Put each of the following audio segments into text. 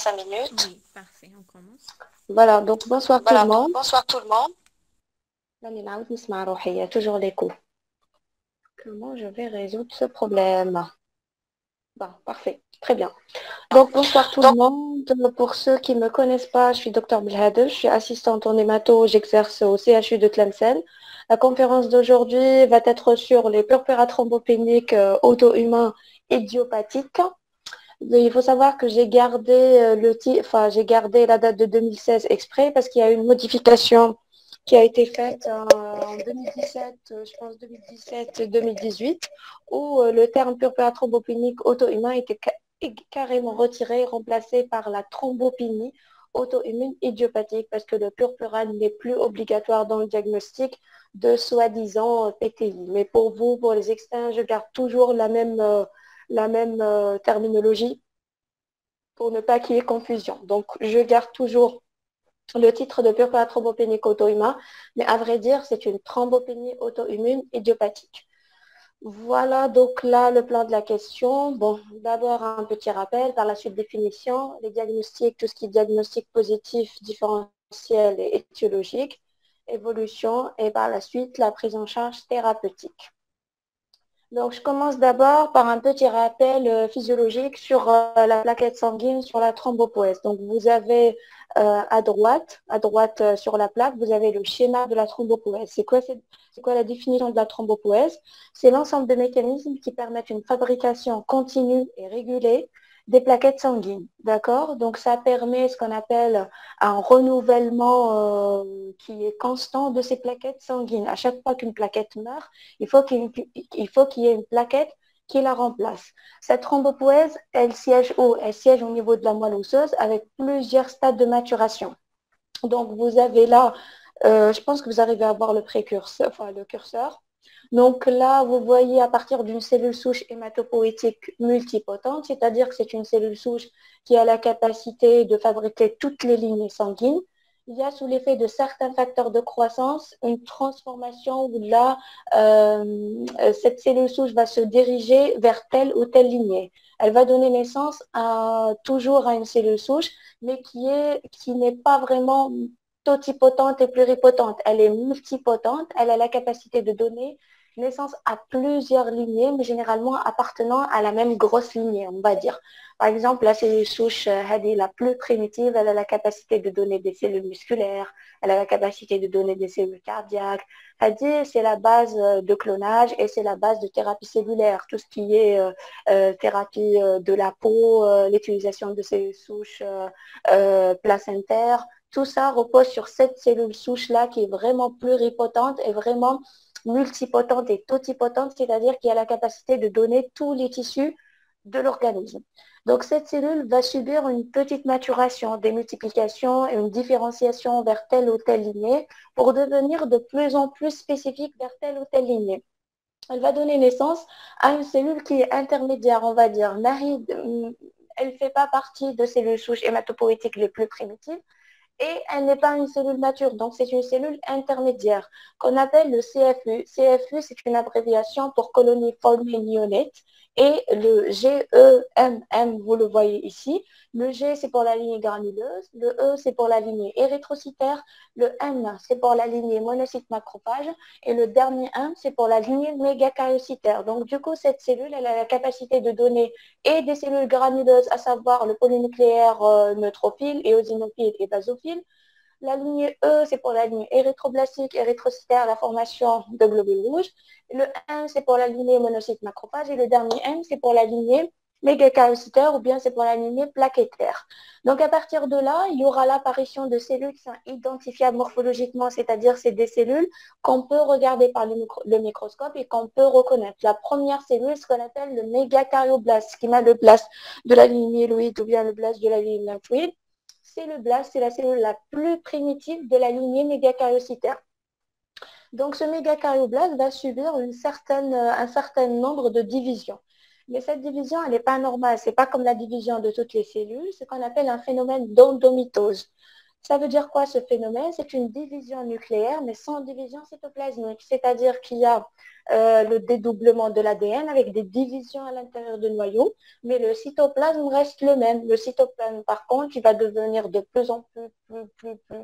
5 minutes. Oui, parfait, on commence. Voilà, donc bonsoir tout le Voilà, donc monde. bonsoir tout le monde. Il y a toujours l'écho. Comment je vais résoudre ce problème? Bon, parfait, très bien. Donc bonsoir tout le Donc, monde. Pour ceux qui ne me connaissent pas, je suis Dr Belhadel, je suis assistante en hémato, j'exerce au CHU de Tlemcen. La conférence d'aujourd'hui va être sur les purpura thrombopéniques auto-humains idiopathiques. Il faut savoir que j'ai gardé j'ai gardé la date de 2016 exprès parce qu'il y a eu une modification qui a été faite en 2017, je pense 2017-2018, où le terme purpura thrombopénique auto-humain était carrément retiré, remplacé par la thrombopénie auto-immune idiopathique parce que le purpura n'est plus obligatoire dans le diagnostic de soi-disant PTI. Mais pour vous, pour les externes, je garde toujours la même terminologie pour ne pas qu'il y ait confusion. Donc, je garde toujours le titre de purpura thrombopénique auto-humain, mais à vrai dire, c'est une thrombopénie auto-immune idiopathique. Voilà donc là le plan de la question. Bon, d'abord un petit rappel, par la suite définition, les diagnostics, tout ce qui est diagnostic positif, différentiel et étiologique, évolution et par la suite la prise en charge thérapeutique. Donc, je commence d'abord par un petit rappel physiologique sur la plaquette sanguine, sur la thrombopoèse. Donc, vous avez à droite sur la plaque, vous avez le schéma de la thrombopoèse. C'est quoi la définition de la thrombopoèse? C'est l'ensemble de mécanismes qui permettent une fabrication continue et régulée des plaquettes sanguines. D'accord? Donc, ça permet ce qu'on appelle un renouvellement qui est constant de ces plaquettes sanguines. À chaque fois qu'une plaquette meurt, il faut qu'il y ait une plaquette qui la remplace. Cette thrombopoèse, elle siège où? Elle siège au niveau de la moelle osseuse avec plusieurs stades de maturation. Donc, vous avez là, je pense que vous arrivez à voir le précurseur, enfin le curseur. Donc là, vous voyez à partir d'une cellule souche hématopoïétique multipotente, c'est-à-dire que c'est une cellule souche qui a la capacité de fabriquer toutes les lignées sanguines. Il y a sous l'effet de certains facteurs de croissance une transformation où là, cette cellule souche va se diriger vers telle ou telle lignée. Elle va donner naissance toujours à une cellule souche, mais qui n'est pas vraiment totipotente et pluripotente. Elle est multipotente, elle a la capacité de donner naissance à plusieurs lignées, mais généralement appartenant à la même grosse lignée, on va dire. Par exemple, la cellule souche la plus primitive, elle a la capacité de donner des cellules musculaires, elle a la capacité de donner des cellules cardiaques. Hadi, c'est la base de clonage et c'est la base de thérapie cellulaire, tout ce qui est thérapie de la peau, l'utilisation de cellules souches placentaires. Tout ça repose sur cette cellule souche-là qui est vraiment pluripotente et vraiment multipotente et totipotente, c'est-à-dire qui a la capacité de donner tous les tissus de l'organisme. Donc, cette cellule va subir une petite maturation, des multiplications et une différenciation vers telle ou telle lignée pour devenir de plus en plus spécifique vers telle ou telle lignée. Elle va donner naissance à une cellule qui est intermédiaire, on va dire. Elle ne fait pas partie de cellules souches hématopoïétiques les plus primitives, et elle n'est pas une cellule mature, donc c'est une cellule intermédiaire qu'on appelle le CFU. CFU, c'est une abréviation pour Colony Forming Unit, et le GEMM, vous le voyez ici. Le G, c'est pour la lignée granuleuse, le E, c'est pour la lignée érythrocytaire, le M, c'est pour la lignée monocyte macrophage, et le dernier M, c'est pour la lignée mégakaryocytaire. Donc, du coup, cette cellule, elle a la capacité de donner et des cellules granuleuses, à savoir le polynucléaire neutrophile, éosinophile et basophile. La lignée E, c'est pour la lignée érythroblastique, érythrocytaire, la formation de globules rouges. Le M, c'est pour la lignée monocyte macrophage. Et le dernier M, c'est pour la lignée mégakaryocytaire ou bien c'est pour la lignée plaquettaire. Donc à partir de là, il y aura l'apparition de cellules qui sont identifiables morphologiquement, c'est-à-dire c'est des cellules qu'on peut regarder par le microscope et qu'on peut reconnaître. La première cellule, ce qu'on appelle le mégakaryoblast, qui met le blast de la ligne myéloïde ou bien le blast de la ligne lymphoïde. C'est le blast, c'est la cellule la plus primitive de la lignée mégakaryocytaire. Donc ce mégakaryoblast va subir un certain nombre de divisions. Mais cette division, elle n'est pas normale. Ce n'est pas comme la division de toutes les cellules. C'est ce qu'on appelle un phénomène d'endomitose. Ça veut dire quoi ce phénomène? C'est une division nucléaire, mais sans division cytoplasmique. C'est-à-dire qu'il y a le dédoublement de l'ADN avec des divisions à l'intérieur du noyau, mais le cytoplasme reste le même. Le cytoplasme, par contre, il va devenir de plus en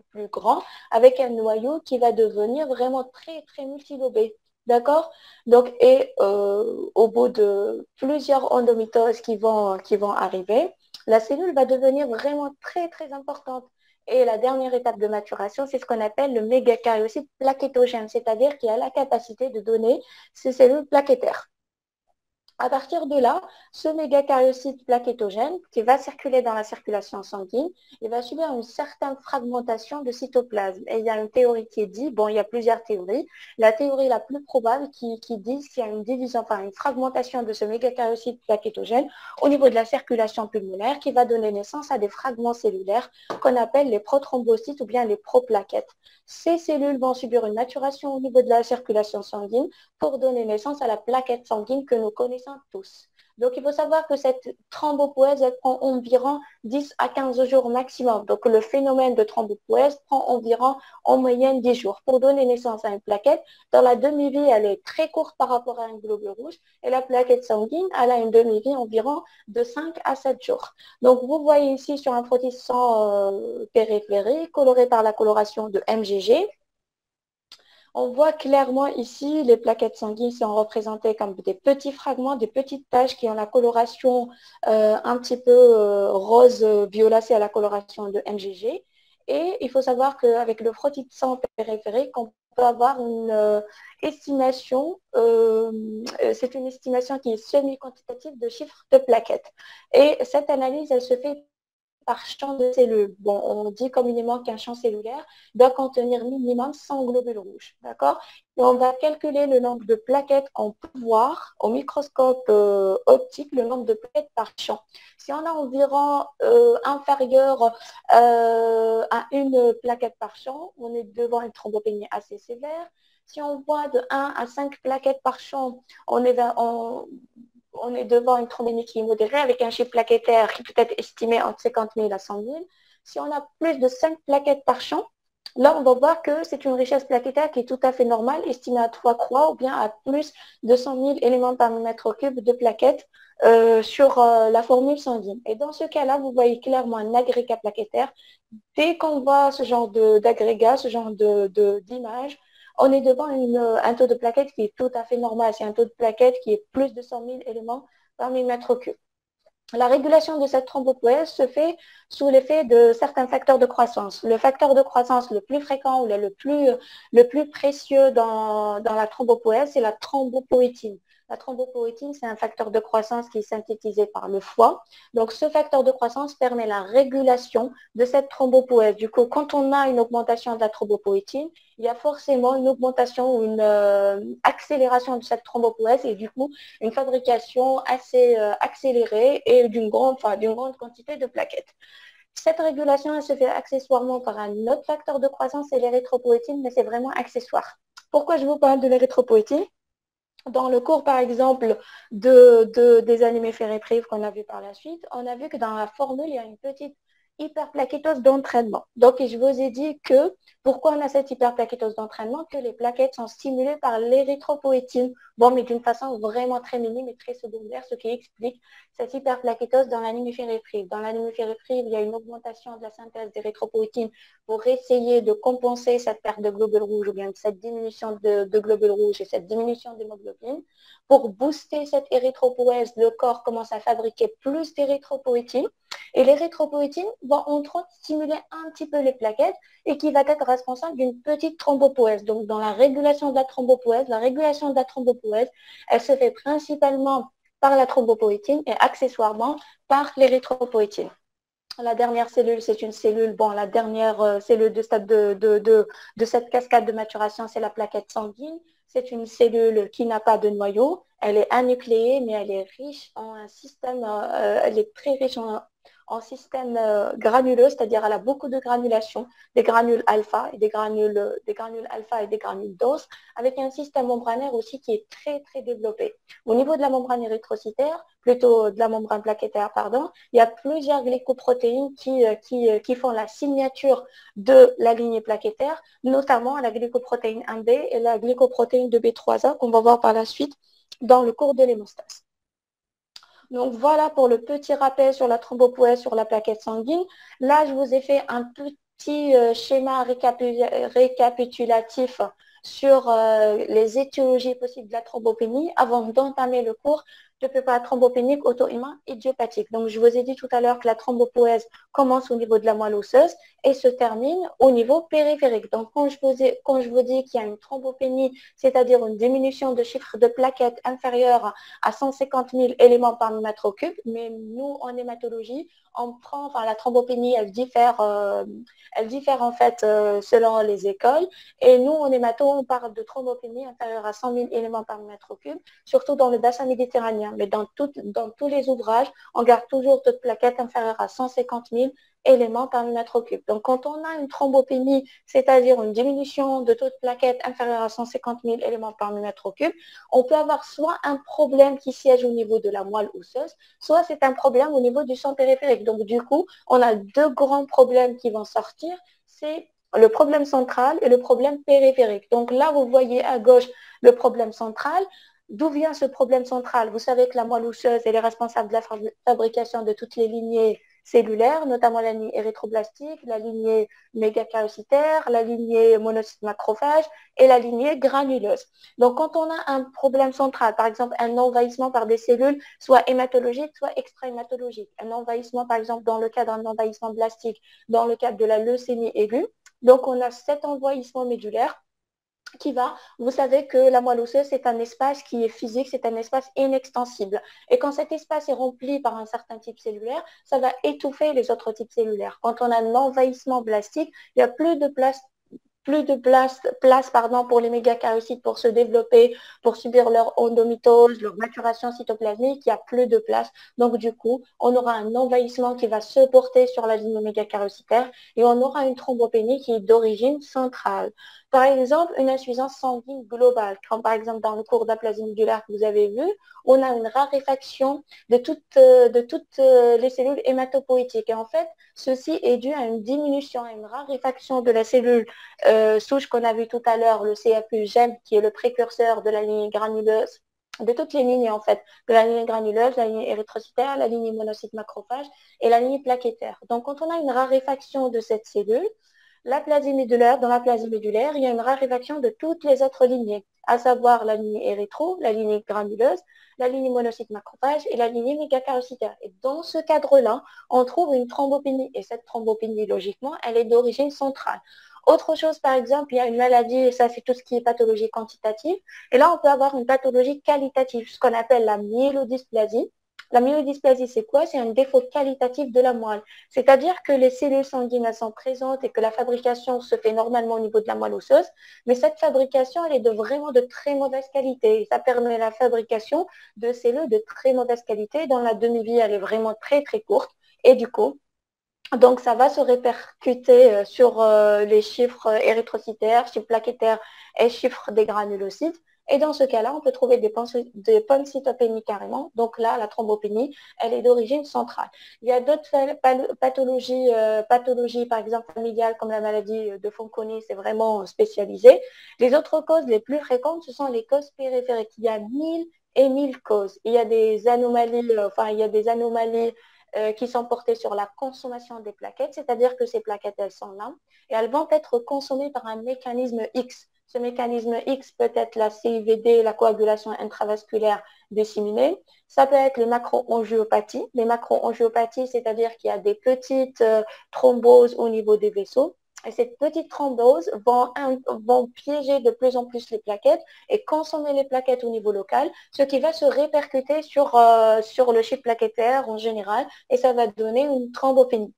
plus grand avec un noyau qui va devenir vraiment très, très multilobé. D'accord? Donc, et au bout de plusieurs endométoses qui vont arriver, la cellule va devenir vraiment très, très importante. Et la dernière étape de maturation, c'est ce qu'on appelle le mégakaryocyte plaquettogène, c'est-à-dire qu'il a la capacité de donner ces cellules plaquettaires. À partir de là, ce mégakaryocyte plaquettogène qui va circuler dans la circulation sanguine, il va subir une certaine fragmentation de cytoplasme. Et il y a une théorie qui dit, bon, il y a plusieurs théories. La théorie la plus probable qui dit qu'il y a une division, enfin une fragmentation de ce mégakaryocyte plaquettogène au niveau de la circulation pulmonaire qui va donner naissance à des fragments cellulaires qu'on appelle les prothrombocytes ou bien les proplaquettes. Ces cellules vont subir une maturation au niveau de la circulation sanguine pour donner naissance à la plaquette sanguine que nous connaissons tous. Donc, il faut savoir que cette thrombopoïèse, elle prend environ 10 à 15 jours maximum. Donc, le phénomène de thrombopoïèse prend environ en moyenne 10 jours. Pour donner naissance à une plaquette, dans la demi-vie, elle est très courte par rapport à un globule rouge. Et la plaquette sanguine, elle a une demi-vie environ de 5 à 7 jours. Donc, vous voyez ici sur un frottisson périphérique coloré par la coloration de MGG. On voit clairement ici les plaquettes sanguines sont représentées comme des petits fragments, des petites taches qui ont la coloration un petit peu rose violacée à la coloration de MGG. Et il faut savoir qu'avec le frottis de sang périphérique, on peut avoir une estimation, c'est une estimation qui est semi-quantitative de chiffres de plaquettes. Et cette analyse, elle se fait par champ de cellules. Bon, on dit communément qu'un champ cellulaire doit contenir minimum 100 globules rouges, d'accord? Et on va calculer le nombre de plaquettes qu'on peut voir au microscope optique, le nombre de plaquettes par champ. Si on a environ inférieur à une plaquette par champ, on est devant une thrombopénie assez sévère. Si on voit de 1 à 5 plaquettes par champ, on est devant une thrombémie qui est modérée avec un chiffre plaquettaire qui peut être estimé entre 50 000 à 100 000. Si on a plus de 5 plaquettes par champ, là, on va voir que c'est une richesse plaquettaire qui est tout à fait normale, estimée à 3 croix ou bien à plus de 100 000 éléments par mètre cube de plaquettes sur la formule sanguine. Et dans ce cas-là, vous voyez clairement un agrégat plaquettaire. Dès qu'on voit ce genre d'agrégat, ce genre d'image, on est devant un taux de plaquettes qui est tout à fait normal. C'est un taux de plaquettes qui est plus de 100 000 éléments par millimètre cube. La régulation de cette thrombopoïèse se fait sous l'effet de certains facteurs de croissance. Le facteur de croissance le plus fréquent ou le plus précieux dans la thrombopoïèse, c'est la thrombopoïétine. La thrombopoïétine, c'est un facteur de croissance qui est synthétisé par le foie. Donc, ce facteur de croissance permet la régulation de cette thrombopoïèse. Du coup, quand on a une augmentation de la thrombopoïétine, il y a forcément une augmentation ou une accélération de cette thrombopoïèse et du coup, une fabrication assez accélérée et d'une grande quantité de plaquettes. Cette régulation, elle se fait accessoirement par un autre facteur de croissance, c'est l'érythropoïétine, mais c'est vraiment accessoire. Pourquoi je vous parle de l'érythropoïétine? Dans le cours, par exemple, des anémies ferriprives qu'on a vu par la suite, on a vu que dans la formule, il y a une petite hyperplaquétose d'entraînement. Donc, je vous ai dit que pourquoi on a cette hyperplaquétose d'entraînement? Que les plaquettes sont stimulées par l'érythropoïétine. Bon, mais d'une façon vraiment très minime et très secondaire, ce qui explique cette hyperplaquétose dans l'anémie ferriprive. Dans l'anémie ferriprive, il y a une augmentation de la synthèse d'érythropoïétine pour essayer de compenser cette perte de globules rouges ou bien cette diminution de globules rouges et cette diminution d'hémoglobine. Pour booster cette érythropoïèse, le corps commence à fabriquer plus d'érythropoïétine et l'érythropoïétine va entre autres stimuler un petit peu les plaquettes et qui va être responsable d'une petite thrombopoïèse. Donc, dans la régulation de la thrombopoïèse, elle se fait principalement par la thrombopoïétine et accessoirement par l'érythropoïétine. La dernière cellule, c'est une cellule, bon, la dernière cellule de stade de cette cascade de maturation, c'est la plaquette sanguine. C'est une cellule qui n'a pas de noyau. Elle est anucléée, mais elle est riche en un système, elle est très riche en système granuleux, c'est-à-dire elle a beaucoup de granulation, des granules alpha et des granules alpha et des granules denses, avec un système membranaire aussi qui est très, très développé. Au niveau de la membrane érythrocytaire, plutôt de la membrane plaquettaire, pardon, il y a plusieurs glycoprotéines qui font la signature de la lignée plaquettaire, notamment la glycoprotéine 1B et la glycoprotéine de B3A qu'on va voir par la suite dans le cours de l'hémostase. Donc voilà pour le petit rappel sur la thrombopoïèse sur la plaquette sanguine. Là, je vous ai fait un petit schéma récapitulatif sur les étiologies possibles de la thrombopénie avant d'entamer le cours de préparation thrombopénique auto-immun idiopathique. Donc, je vous ai dit tout à l'heure que la thrombopoïèse commence au niveau de la moelle osseuse et se termine au niveau périphérique. Donc, quand je vous dis qu'il y a une thrombopénie, c'est-à-dire une diminution de chiffre de plaquettes inférieure à 150 000 éléments par mètre cube, mais nous, en hématologie, on prend, enfin, la thrombopénie, elle diffère en fait selon les écoles. Et nous, en hémato, on parle de thrombopénie inférieure à 100 000 éléments par mètre cube, surtout dans le bassin méditerranéen. Mais dans tous les ouvrages, on garde toujours toute plaquette inférieure à 150 000 éléments par mètre cube. Donc, quand on a une thrombopénie, c'est-à-dire une diminution de toute plaquette inférieure à 150 000 éléments par mètre cube, on peut avoir soit un problème qui siège au niveau de la moelle osseuse, soit c'est un problème au niveau du sang périphérique. Donc, du coup, on a deux grands problèmes qui vont sortir. C'est le problème central et le problème périphérique. Donc là, vous voyez à gauche le problème central. D'où vient ce problème central? Vous savez que la moelle osseuse est responsable de la fabrication de toutes les lignées cellulaires, notamment la lignée érythroblastique, la lignée mégakaryocytaire, la lignée monocyte macrophage et la lignée granuleuse. Donc, quand on a un problème central, par exemple un envahissement par des cellules, soit hématologiques, soit extra-hématologiques, un envahissement, par exemple, dans le cadre d'un envahissement blastique, dans le cadre de la leucémie aiguë, donc on a cet envahissement médulaire qui va, vous savez que la moelle osseuse, c'est un espace qui est physique, c'est un espace inextensible. Et quand cet espace est rempli par un certain type cellulaire, ça va étouffer les autres types cellulaires. Quand on a un envahissement blastique, il n'y a plus de place pour les mégakaryocytes pour se développer, pour subir leur endométose, leur maturation cytoplasmique, il n'y a plus de place. Donc, du coup, on aura un envahissement qui va se porter sur la ligne mégakaryocytaire et on aura une thrombopénie qui est d'origine centrale. Par exemple, une insuffisance sanguine globale, comme par exemple dans le cours d'aplasie médulaire que vous avez vu, on a une raréfaction de toutes les cellules hématopoïétiques. Et en fait, ceci est dû à une diminution, à une raréfaction de la cellule souche qu'on a vu tout à l'heure, le CFU-GEM, qui est le précurseur de la lignée granuleuse, de toutes les lignées en fait, de la lignée granuleuse, la lignée érythrocytaire, la lignée monocyte macrophage et la lignée plaquettaire. Donc, quand on a une raréfaction de cette cellule, l'aplasie médulaire, dans l'aplasie médulaire, il y a une raréfaction de toutes les autres lignées, à savoir la lignée érythro, la lignée granuleuse, la lignée monocyte macrophage et la lignée mégakaryocytaire. Et dans ce cadre-là, on trouve une thrombopénie. Et cette thrombopénie, logiquement, elle est d'origine centrale. Autre chose, par exemple, il y a une maladie, et ça c'est tout ce qui est pathologie quantitative, et là on peut avoir une pathologie qualitative, ce qu'on appelle la myélodysplasie. La myélodysplasie, c'est quoi? C'est un défaut qualitatif de la moelle. C'est-à-dire que les cellules sanguines sont présentes et que la fabrication se fait normalement au niveau de la moelle osseuse, mais cette fabrication, elle est vraiment de très mauvaise qualité. Et ça permet la fabrication de cellules de très mauvaise qualité dont la demi-vie, elle est vraiment très, très courte. Et du coup, donc, ça va se répercuter sur les chiffres érythrocytaires, chiffres plaquettaires et chiffres des granulocytes. Et dans ce cas-là, on peut trouver des pancytopénies carrément. Donc là, la thrombopénie, elle est d'origine centrale. Il y a d'autres pathologies, par exemple familiales, comme la maladie de Fanconi, c'est vraiment spécialisé. Les autres causes les plus fréquentes, ce sont les causes périphériques. Il y a 1000 causes. Il y a des anomalies qui sont portées sur la consommation des plaquettes, c'est-à-dire que ces plaquettes, elles sont là et elles vont être consommées par un mécanisme X. Ce mécanisme X peut être la CIVD, la coagulation intravasculaire disséminée. Ça peut être les macroangiopathies. Les macroangiopathies, c'est-à-dire qu'il y a des petites thromboses au niveau des vaisseaux. Et ces petites thromboses vont piéger de plus en plus les plaquettes et consommer les plaquettes au niveau local, ce qui va se répercuter sur le chiffre plaquettaire en général et ça va donner une thrombopénie.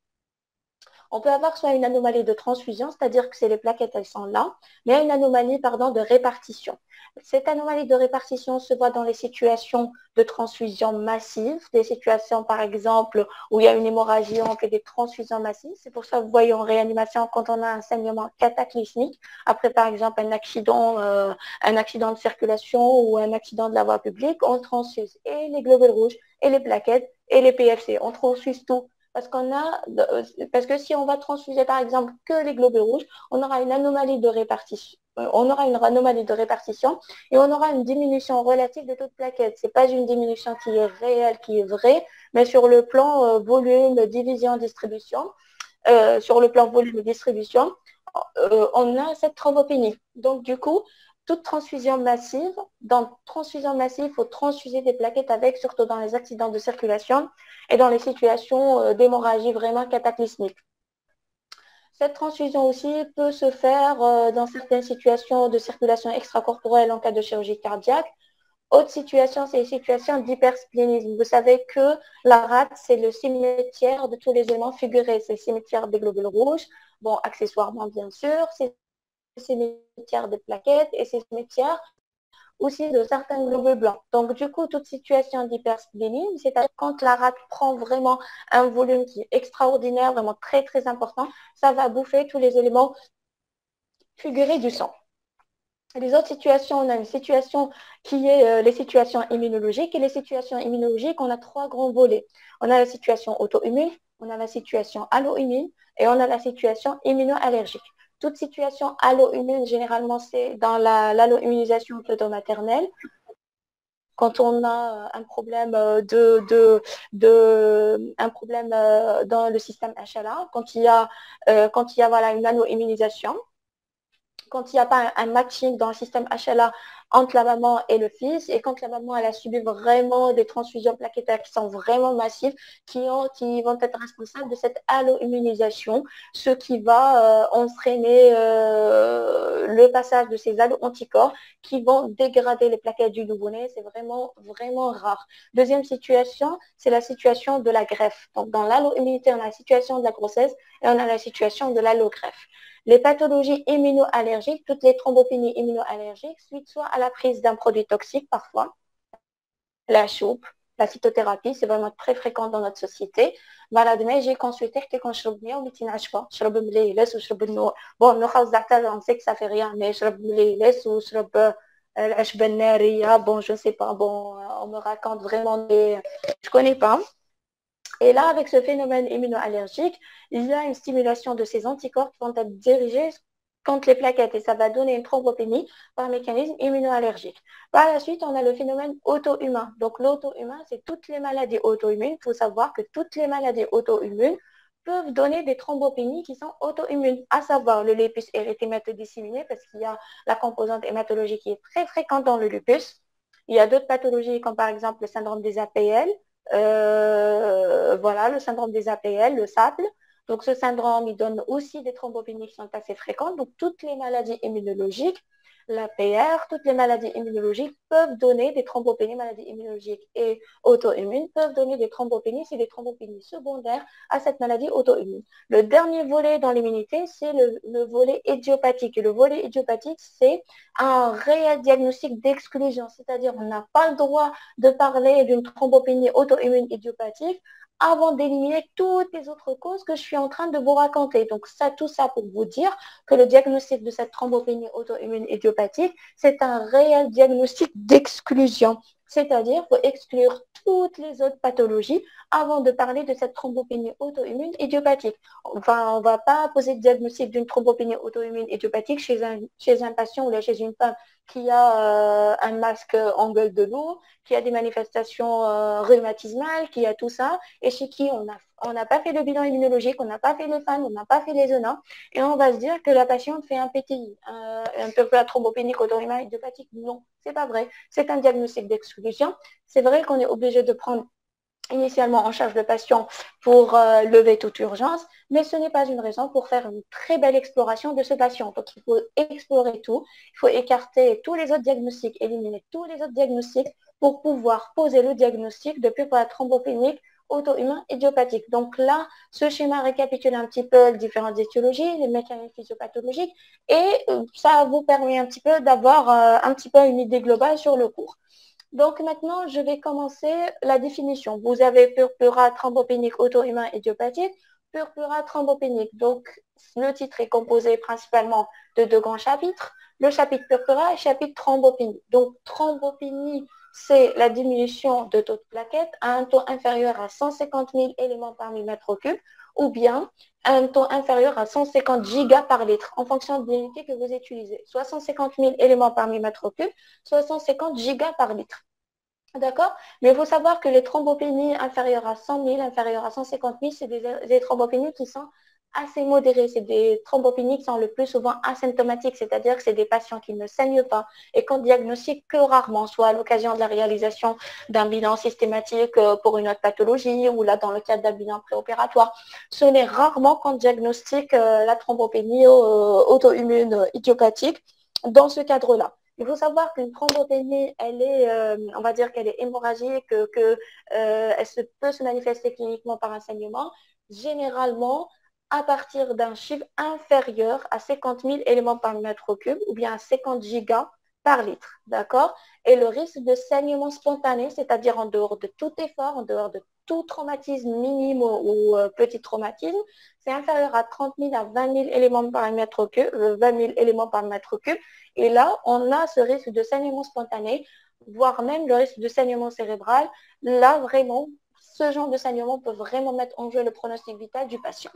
On peut avoir soit une anomalie de transfusion, c'est-à-dire que c'est les plaquettes, elles sont là, mais une anomalie, pardon, de répartition. Cette anomalie de répartition se voit dans les situations de transfusion massive, des situations par exemple où il y a une hémorragie, on fait des transfusions massives. C'est pour ça que vous voyez en réanimation quand on a un saignement cataclysmique, après par exemple un accident de circulation ou un accident de la voie publique, on transfuse et les globules rouges et les plaquettes et les PFC. On transfuse tout. Parce que si on va transfuser par exemple que les globules rouges, on aura une anomalie de répartition. On aura une anomalie de répartition et on aura une diminution relative de toute plaquette. Ce n'est pas une diminution qui est réelle, qui est vraie, mais sur le plan volume, division, distribution, on a cette thrombopénie. Donc, du coup, toute transfusion massive, dans transfusion massive, il faut transfuser des plaquettes avec, surtout dans les accidents de circulation et dans les situations d'hémorragie vraiment cataclysmique. Cette transfusion aussi peut se faire dans certaines situations de circulation extracorporelle en cas de chirurgie cardiaque. Autre situation, c'est les situations d'hypersplénisme. Vous savez que la rate, c'est le cimetière de tous les éléments figurés. C'est le cimetière des globules rouges, bon, accessoirement bien sûr, c'est le cimetière des plaquettes et c'est le cimetière aussi de certains globules blancs. Donc, du coup, toute situation d'hypersplénisme, c'est-à-dire quand la rate prend vraiment un volume qui est extraordinaire, vraiment très, très important, ça va bouffer tous les éléments figurés du sang. Les autres situations, on a une situation qui est les situations immunologiques. Et les situations immunologiques, on a trois grands volets. On a la situation auto-immune, on a la situation allo-immune et on a la situation immunoallergique. Toute situation allo-immune, généralement, c'est dans l'allo-immunisation maternelle. Quand on a un problème un problème dans le système HLA, quand il y a voilà, une allo-immunisation, quand il n'y a pas un matching dans le système HLA entre la maman et le fils, et quand la maman elle a subi vraiment des transfusions plaquettaires qui sont vraiment massives, qui vont être responsables de cette allo-immunisation, ce qui va entraîner le passage de ces allo-anticorps qui vont dégrader les plaquettes du nouveau-né. C'est vraiment, vraiment rare. Deuxième situation, c'est la situation de la greffe. Donc, dans l'allo-immunité, on a la situation de la grossesse et on a la situation de l'allogreffe. Les pathologies immunoallergiques, toutes les thrombopénies immunoallergiques, suite soit à la prise d'un produit toxique parfois, la choupe, la phytothérapie, c'est vraiment très fréquent dans notre société. Voilà, demain, j'ai consulté que نشرب مياه وما تنعشبها نشرب مليلس وشرب النوع بون نو زعتر on sait que ça fait rien mais نشرب مليلس وشرب العشبة النارية bon je sais pas bon on me raconte vraiment des je connais pas. Et là, avec ce phénomène immunoallergique, il y a une stimulation de ces anticorps qui vont être dirigés contre les plaquettes et ça va donner une thrombopénie par mécanisme immunoallergique. Par la suite, on a le phénomène auto-humain. Donc l'auto-humain, c'est toutes les maladies auto-immunes. Il faut savoir que toutes les maladies auto-immunes peuvent donner des thrombopénies qui sont auto-immunes, à savoir le lupus érythématodisséminé parce qu'il y a la composante hématologique qui est très fréquente dans le lupus. Il y a d'autres pathologies comme par exemple le syndrome des APL, voilà, le syndrome des APL, le SAPL. Donc, ce syndrome, il donne aussi des thrombopénies qui sont assez fréquentes. Donc, toutes les maladies immunologiques, l'APR, toutes les maladies immunologiques peuvent donner des thrombopénies, maladies immunologiques et auto-immunes peuvent donner des thrombopénies, c'est des thrombopénies secondaires à cette maladie auto-immune. Le dernier volet dans l'immunité, c'est le volet idiopathique. Et le volet idiopathique, c'est un réel diagnostic d'exclusion, c'est-à-dire on n'a pas le droit de parler d'une thrombopénie auto-immune idiopathique avant d'éliminer toutes les autres causes que je suis en train de vous raconter. Donc, tout ça pour vous dire que le diagnostic de cette thrombopénie auto-immune idiopathique, c'est un réel diagnostic d'exclusion. C'est-à-dire qu'il faut exclure toutes les autres pathologies avant de parler de cette thrombopénie auto-immune idiopathique. Enfin, on ne va pas poser le diagnostic d'une thrombopénie auto-immune idiopathique chez un patient ou chez une femme qui a un masque en gueule de loup, qui a des manifestations rhumatismales, qui a tout ça, et chez qui on n'a pas fait le bilan immunologique, on n'a pas fait le FAN, on n'a pas fait les ENA, et on va se dire que la patiente fait un PTI, un purpura thrombopénique auto-immune idiopathique. Non, c'est pas vrai. C'est un diagnostic d'exclusion. C'est vrai qu'on est obligé de prendre initialement en charge le patient pour lever toute urgence, mais ce n'est pas une raison pour faire une très belle exploration de ce patient. Donc, il faut explorer tout, il faut écarter tous les autres diagnostics, éliminer tous les autres diagnostics pour pouvoir poser le diagnostic de purpura thrombopénique auto-immun idiopathique. Donc là, ce schéma récapitule un petit peu les différentes étiologies, les mécanismes physiopathologiques, et ça vous permet un petit peu d'avoir un petit peu une idée globale sur le cours. Donc maintenant, je vais commencer la définition. Vous avez purpura thrombopénique auto-immun idiopathique, purpura thrombopénique. Donc le titre est composé principalement de deux grands chapitres, le chapitre purpura et le chapitre thrombopénie. Donc thrombopénie, c'est la diminution de taux de plaquettes à un taux inférieur à 150 000 éléments par millimètre cube, ou bien un taux inférieur à 150 gigas par litre, en fonction de l'unité que vous utilisez. Soit 150 000 éléments par millimètre cube, soit 150 gigas par litre. D'accord? Mais il faut savoir que les thrombopénies inférieures à 100 000, inférieures à 150 000, c'est des thrombopénies qui sont assez modérées. C'est des thrombopénies qui sont le plus souvent asymptomatiques, c'est-à-dire que c'est des patients qui ne saignent pas et qu'on diagnostique que rarement, soit à l'occasion de la réalisation d'un bilan systématique pour une autre pathologie ou là dans le cadre d'un bilan préopératoire. Ce n'est rarement qu'on diagnostique la thrombopénie auto-immune idiopathique dans ce cadre-là. Il faut savoir qu'une thrombopénie, elle est, on va dire qu'elle est hémorragique, elle peut se manifester cliniquement par un saignement, généralement à partir d'un chiffre inférieur à 50 000 éléments par mètre cube ou bien à 50 gigas par litre, d'accord? Et le risque de saignement spontané, c'est-à-dire en dehors de tout effort, en dehors de tout traumatisme minime ou petit traumatisme, c'est inférieur à 30 000 à 20 000 éléments par mètre cube, 20 000 éléments par mètre cube. Et là, on a ce risque de saignement spontané, voire même le risque de saignement cérébral. Là, vraiment, ce genre de saignement peut vraiment mettre en jeu le pronostic vital du patient.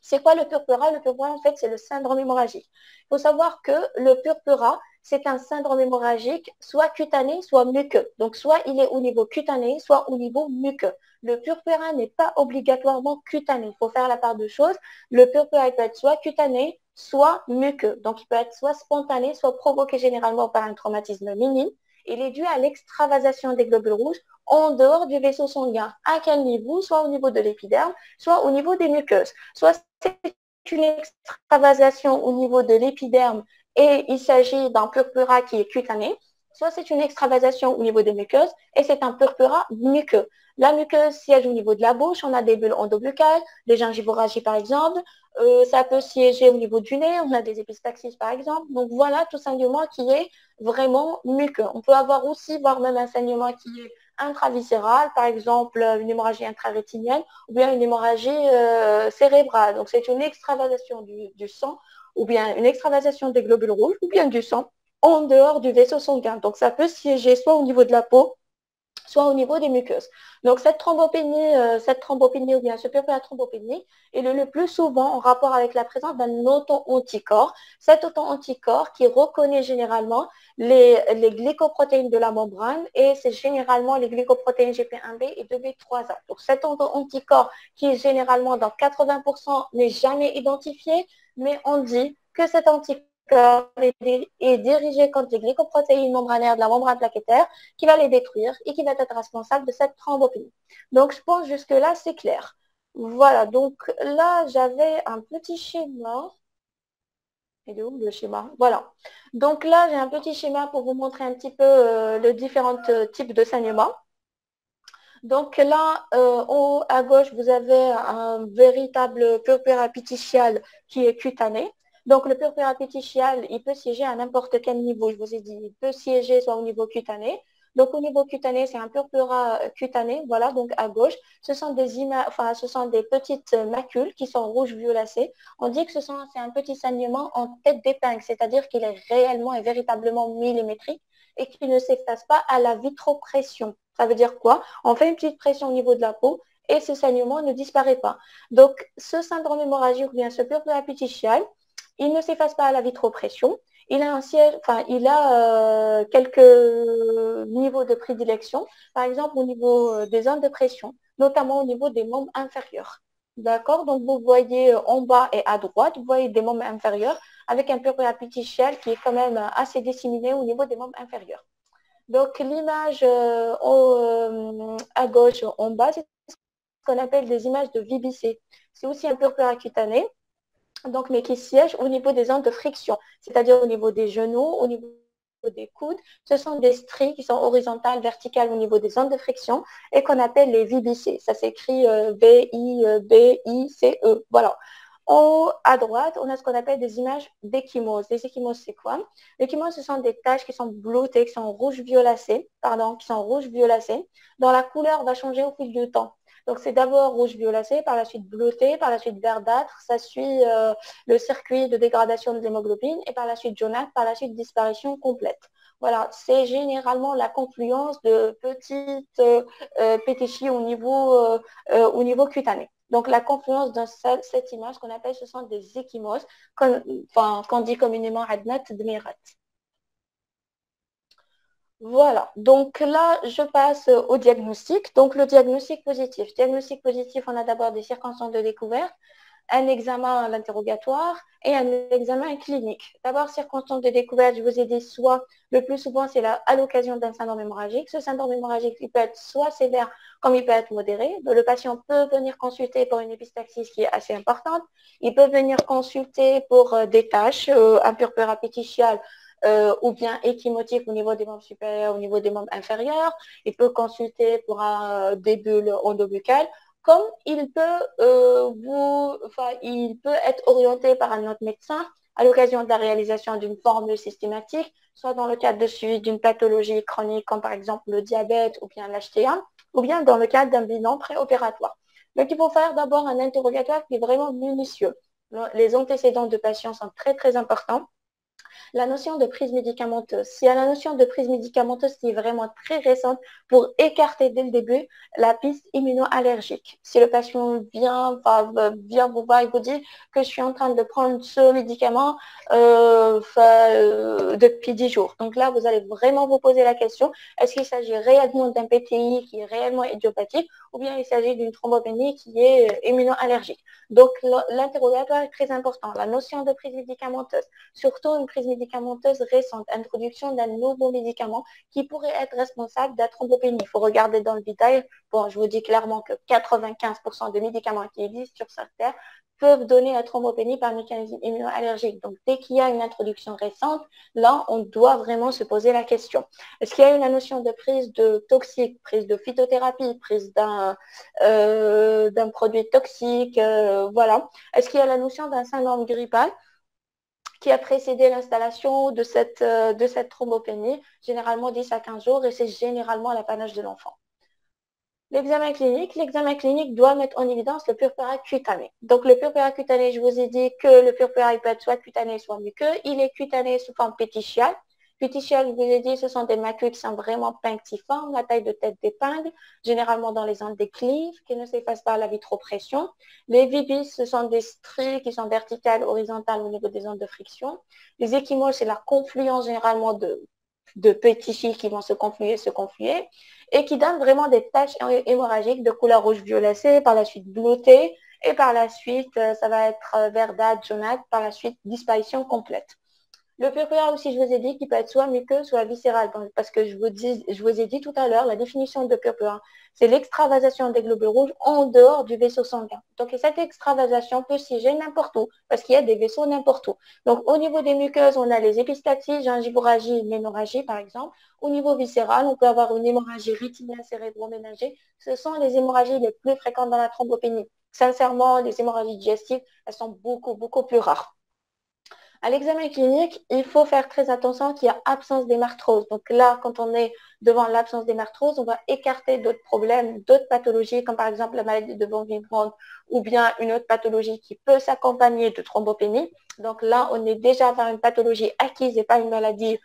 C'est quoi le purpura? Le purpura, en fait, c'est le syndrome hémorragique. Il faut savoir que le purpura, c'est un syndrome hémorragique soit cutané, soit muqueux. Donc, soit il est au niveau cutané, soit au niveau muqueux. Le purpura n'est pas obligatoirement cutané. Il faut faire la part de choses. Le purpura peut être soit cutané, soit muqueux. Donc, il peut être soit spontané, soit provoqué généralement par un traumatisme minime. Il est dû à l'extravasation des globules rouges en dehors du vaisseau sanguin. À quel niveau? Soit au niveau de l'épiderme, soit au niveau des muqueuses. Soit c'est une extravasation au niveau de l'épiderme et il s'agit d'un purpura qui est cutané, soit c'est une extravasation au niveau des muqueuses et c'est un purpura muqueux. La muqueuse siège au niveau de la bouche, on a des bulles endobuccales, des gingivorragies par exemple, ça peut siéger au niveau du nez, on a des épistaxis par exemple. Donc voilà tout saignement qui est vraiment muqueux. On peut avoir aussi, voire même un saignement qui est intraviscérale, par exemple une hémorragie intrarétinienne ou bien une hémorragie cérébrale. Donc, c'est une extravasation du sang ou bien une extravasation des globules rouges ou bien du sang en dehors du vaisseau sanguin. Donc, ça peut siéger soit au niveau de la peau, soit au niveau des muqueuses. Donc, cette thrombopénie ou bien ce purpura thrombopénie est le plus souvent en rapport avec la présence d'un auto-anticorps. Cet auto-anticorps qui reconnaît généralement les glycoprotéines de la membrane et c'est généralement les glycoprotéines GP1B et 2B3A. Donc, cet auto-anticorps qui est généralement dans 80% n'est jamais identifié, mais on dit que cet anticorps est dirigé contre les glycoprotéines membranaires de la membrane plaquettaire qui va les détruire et qui va être responsable de cette thrombopénie. Donc, je pense jusque-là, c'est clair. Voilà, donc là, j'avais un petit schéma. Il est où le schéma? Voilà. Donc là, j'ai un petit schéma pour vous montrer un petit peu les différents types de saignement. Donc là, en haut à gauche, vous avez un véritable purpura petechial qui est cutané. Donc le purpura petechial, il peut siéger à n'importe quel niveau. Je vous ai dit, il peut siéger soit au niveau cutané. Donc au niveau cutané, c'est un purpura cutané, voilà, donc à gauche. Ce sont des petites macules qui sont rouges-violacées. On dit que c'est un petit saignement en tête d'épingle, c'est-à-dire qu'il est réellement et véritablement millimétrique et qui ne s'efface pas à la vitropression. Ça veut dire quoi? On fait une petite pression au niveau de la peau et ce saignement ne disparaît pas. Donc, ce syndrome hémorragique ou bien ce purpura petechial, il ne s'efface pas à la vitropression. Il a un siège, il a quelques niveaux de prédilection, par exemple au niveau des zones de pression, notamment au niveau des membres inférieurs. D'accord? Donc, vous voyez en bas et à droite, vous voyez des membres inférieurs avec un purpura petechial qui est quand même assez disséminé au niveau des membres inférieurs. Donc, l'image à gauche, en bas, c'est ce qu'on appelle des images de VBC. C'est aussi un purpura cutané, donc, mais qui siège au niveau des zones de friction, c'est-à-dire au niveau des genoux, au niveau des coudes, ce sont des stries qui sont horizontales, verticales au niveau des zones de friction et qu'on appelle les VBC. Ça s'écrit V-I-B-I-C-E. Voilà. À droite, on a ce qu'on appelle des images d'échymose. Les échymoses, c'est quoi? Les échymoses, ce sont des taches qui sont bleutées, qui sont rouge-violacées, pardon, qui sont rouge-violacées, dont la couleur va changer au fil du temps. Donc, c'est d'abord rouge-violacé, par la suite bleuté, par la suite verdâtre. Ça suit le circuit de dégradation de l'hémoglobine et par la suite jaunâtre, par la suite disparition complète. Voilà, c'est généralement la confluence de petites pétichies au niveau cutané. Donc, la confluence de cette image qu'on appelle, ce sont des échymoses, qu'on dit communément adnat dmirat. Voilà, donc là, je passe au diagnostic. Donc, le diagnostic positif. Diagnostic positif, on a d'abord des circonstances de découverte, un examen à l'interrogatoire et un examen clinique. D'abord, circonstances de découverte, je vous ai dit, soit le plus souvent, c'est à l'occasion d'un syndrome hémorragique. Ce syndrome hémorragique, il peut être soit sévère, comme il peut être modéré. Le patient peut venir consulter pour une épistaxis qui est assez importante. Il peut venir consulter pour des tâches, un purpura péticial ou bien échymotique au niveau des membres supérieurs, au niveau des membres inférieurs. Il peut consulter pour des bulles endobuccales comme il peut être orienté par un autre médecin à l'occasion de la réalisation d'une formule systématique, soit dans le cadre de suivi d'une pathologie chronique comme par exemple le diabète ou bien l'HTA, ou bien dans le cadre d'un bilan préopératoire. Donc, il faut faire d'abord un interrogatoire qui est vraiment minutieux. Les antécédents de patients sont très, très importants. La notion de prise médicamenteuse. S'il y a la notion de prise médicamenteuse qui est vraiment très récente pour écarter dès le début la piste immunoallergique. Si le patient vient vous voir et vous dit que je suis en train de prendre ce médicament depuis 10 jours. Donc là, vous allez vraiment vous poser la question, est-ce qu'il s'agit réellement d'un PTI qui est réellement idiopathique ou bien il s'agit d'une thrombopénie qui est immunoallergique. Donc l'interrogatoire est très important. La notion de prise médicamenteuse, surtout une prise médicamenteuse récente, introduction d'un nouveau médicament qui pourrait être responsable de la thrombopénie. Il faut regarder dans le détail. Bon, je vous dis clairement que 95% des médicaments qui existent sur cette terre peuvent donner la thrombopénie par mécanisme immunoallergique. Donc, dès qu'il y a une introduction récente, là, on doit vraiment se poser la question. Est-ce qu'il y a une notion de prise de toxique, prise de phytothérapie, prise d'un produit toxique, voilà. Est-ce qu'il y a la notion d'un syndrome grippal qui a précédé l'installation de cette thrombopénie, généralement 10 à 15 jours, et c'est généralement l'apanage de l'enfant. L'examen clinique doit mettre en évidence le purpura cutané. Donc, le purpura cutané, je vous ai dit que le purpura peut être soit cutané, soit muqueux. Il est cutané sous forme péticiale. Péticiale, je vous ai dit, ce sont des macules qui sont vraiment punctiformes, la taille de tête d'épingle, généralement dans les zones déclives, qui ne s'effacent pas à la vitropression. Les vibis, ce sont des stries qui sont verticales, horizontales au niveau des zones de friction. Les échymoses, c'est la confluence généralement de pétichies qui vont se confluer, et qui donnent vraiment des taches hémorragiques de couleur rouge violacée, par la suite bleutée, et par la suite, ça va être verdâtre, jaunâtre, par la suite, disparition complète. Le purpura aussi, je vous ai dit qu'il peut être soit muqueux, soit viscéral, parce que je vous ai dit tout à l'heure, la définition de purpura, c'est l'extravasation des globules rouges en dehors du vaisseau sanguin. Donc, cette extravasation peut siéger n'importe où, parce qu'il y a des vaisseaux n'importe où. Donc, au niveau des muqueuses, on a les épistaxis, gingivorragie, ménorragie, par exemple. Au niveau viscéral, on peut avoir une hémorragie rétinienne cérébroménagée. Ce sont les hémorragies les plus fréquentes dans la thrombopénie. Sincèrement, les hémorragies digestives, elles sont beaucoup, beaucoup plus rares. À l'examen clinique, il faut faire très attention qu'il y a absence d'hémarthrose. Donc là, quand on est devant l'absence d'hémarthrose, on va écarter d'autres problèmes, d'autres pathologies, comme par exemple la maladie de von Willebrand ou bien une autre pathologie qui peut s'accompagner de thrombopénie. Donc là, on est déjà vers une pathologie acquise et pas une maladie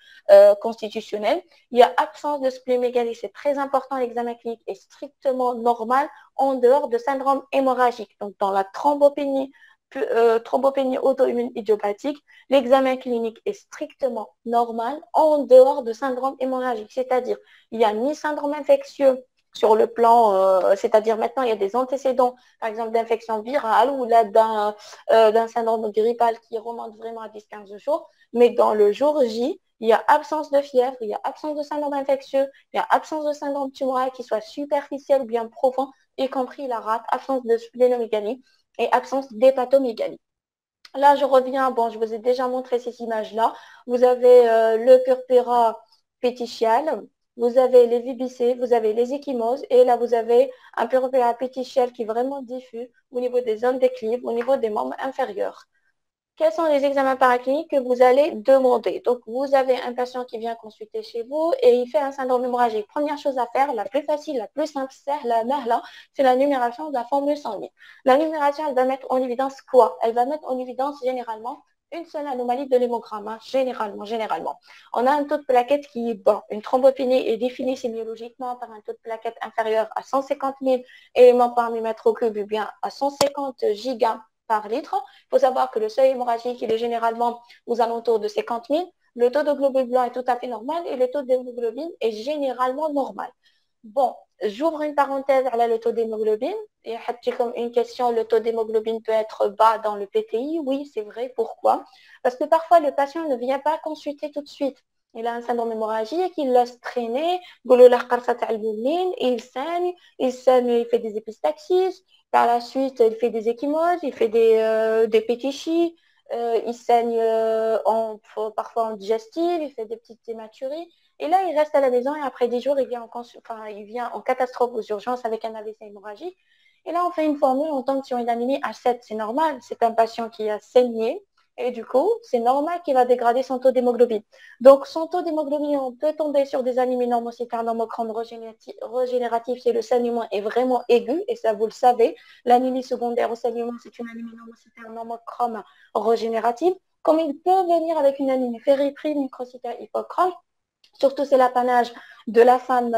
constitutionnelle. Il y a absence de splénomégalie, c'est très important. L'examen clinique est strictement normal en dehors de syndrome hémorragique. Donc dans la thrombopénie auto-immune idiopathique, l'examen clinique est strictement normal en dehors de syndrome hémorragique. C'est-à-dire, il n'y a ni syndrome infectieux sur le plan, c'est-à-dire maintenant, il y a des antécédents, par exemple, d'infection virale ou là d'un syndrome grippal qui remonte vraiment à 10-15 jours. Mais dans le jour J, il y a absence de fièvre, il y a absence de syndrome infectieux, il y a absence de syndrome tumoral qui soit superficiel ou bien profond, y compris la rate, absence de splénomégalie et absence d'hépatomégalie. Là, je reviens, bon, je vous ai déjà montré ces images-là. Vous avez le purpura pétichial, vous avez les vibicées, vous avez les ecchymoses, et là, vous avez un purpura pétichial qui est vraiment diffus au niveau des zones déclives, au niveau des membres inférieurs. Quels sont les examens paracliniques que vous allez demander? Donc, vous avez un patient qui vient consulter chez vous et il fait un syndrome hémorragique. Première chose à faire, la plus facile, la plus simple, c'est la numération de la formule sanguine. La numération, elle va mettre en évidence quoi? Elle va mettre en évidence généralement une seule anomalie de l'hémogramme, hein, généralement. On a un taux de plaquettes qui est bon. Une thrombopénie est définie sémiologiquement par un taux de plaquettes inférieur à 150 000 éléments par millimètre cube ou bien à 150 gigas par litre. Il faut savoir que le seuil hémorragique, il est généralement aux alentours de 50 000. Le taux de globules blancs est tout à fait normal et le taux d'hémoglobine est généralement normal. Bon, j'ouvre une parenthèse à le taux d'hémoglobine. Et comme une question, le taux d'hémoglobine peut être bas dans le PTI. Oui, c'est vrai. Pourquoi? Parce que parfois, le patient ne vient pas consulter tout de suite. Il a un syndrome hémorragique, il laisse traîner, il saigne, il fait des épistaxis, par la suite, il fait des ecchymoses, il fait des pétichis, il saigne parfois en digestif, il fait des petites hématuries. Et là, il reste à la maison et après 10 jours, il vient en catastrophe aux urgences avec un AVC hémorragique. Et là, on fait une formule, on tombe sur une anémie à 7. C'est normal, c'est un patient qui a saigné. Et du coup, c'est normal qu'il va dégrader son taux d'hémoglobine. Donc, son taux d'hémoglobine, on peut tomber sur des anémies normocytaires, normochromes régénératives si le saignement est vraiment aigu, et ça, vous le savez. L'anémie secondaire au saignement, c'est une anémie normocytaire, normochrome régénérative. Comme il peut venir avec une anémie fériprine, microcytaire, hypochrome, surtout c'est l'apanage de la femme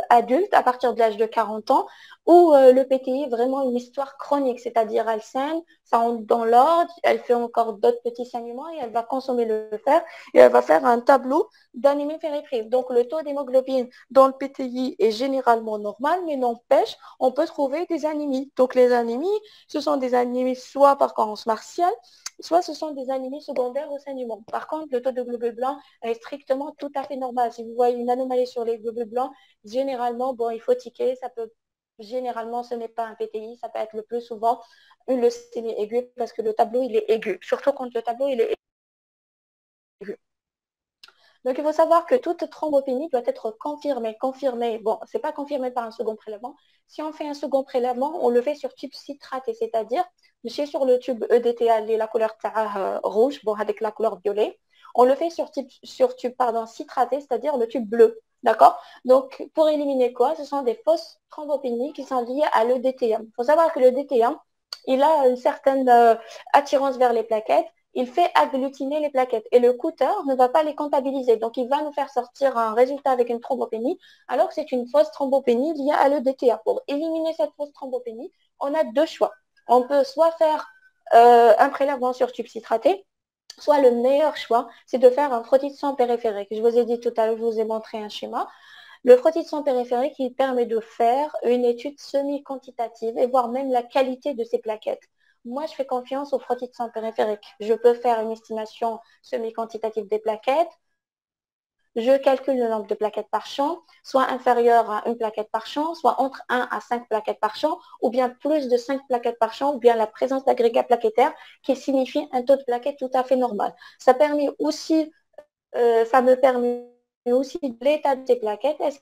adulte à partir de l'âge de 40 ans, où le PTI est vraiment une histoire chronique, c'est-à-dire elle saigne, ça entre dans l'ordre, elle fait encore d'autres petits saignements et elle va consommer le fer et elle va faire un tableau d'anémie fériprive. Donc le taux d'hémoglobine dans le PTI est généralement normal, mais n'empêche, on peut trouver des anémies. Donc les anémies, ce sont des anémies soit par carence martiale, soit ce sont des anémies secondaires au saignement. Par contre, le taux de globules blancs est strictement tout à fait normal. Si vous voyez une anomalie sur les globules blancs, généralement, bon, il faut tiquer. Généralement, ce n'est pas un PTI, ça peut être le plus souvent une leucémie aiguë parce que le tableau, il est aigu. Surtout quand le tableau, il est aigu. Donc, il faut savoir que toute thrombopénie doit être confirmée. Bon, ce n'est pas confirmé par un second prélèvement. Si on fait un second prélèvement, on le fait sur tube citraté, c'est-à-dire, sur le tube EDTA, la couleur rouge, bon, avec la couleur violet. On le fait sur tube citraté, c'est-à-dire le tube bleu. D'accord? Donc, pour éliminer quoi? Ce sont des fausses thrombopénies qui sont liées à l'EDTA. Il faut savoir que le DTA, il a une certaine attirance vers les plaquettes. Il fait agglutiner les plaquettes et le coûteur ne va pas les comptabiliser. Donc, il va nous faire sortir un résultat avec une thrombopénie alors que c'est une fausse thrombopénie liée à l'EDTA. Pour éliminer cette fausse thrombopénie, on a deux choix. On peut soit faire un prélèvement sur tube citraté, soit le meilleur choix, c'est de faire un frottis de sang périphérique. Je vous ai dit tout à l'heure, je vous ai montré un schéma. Le frottis de sang périphérique, il permet de faire une étude semi-quantitative et voir même la qualité de ces plaquettes. Moi, je fais confiance au frottis de sang périphérique. Je peux faire une estimation semi-quantitative des plaquettes. Je calcule le nombre de plaquettes par champ, soit inférieur à une plaquette par champ, soit entre 1 à 5 plaquettes par champ, ou bien plus de 5 plaquettes par champ, ou bien la présence d'agrégats plaquettaires qui signifie un taux de plaquettes tout à fait normal. Ça me permet aussi de l'état de ces plaquettes. Est-ce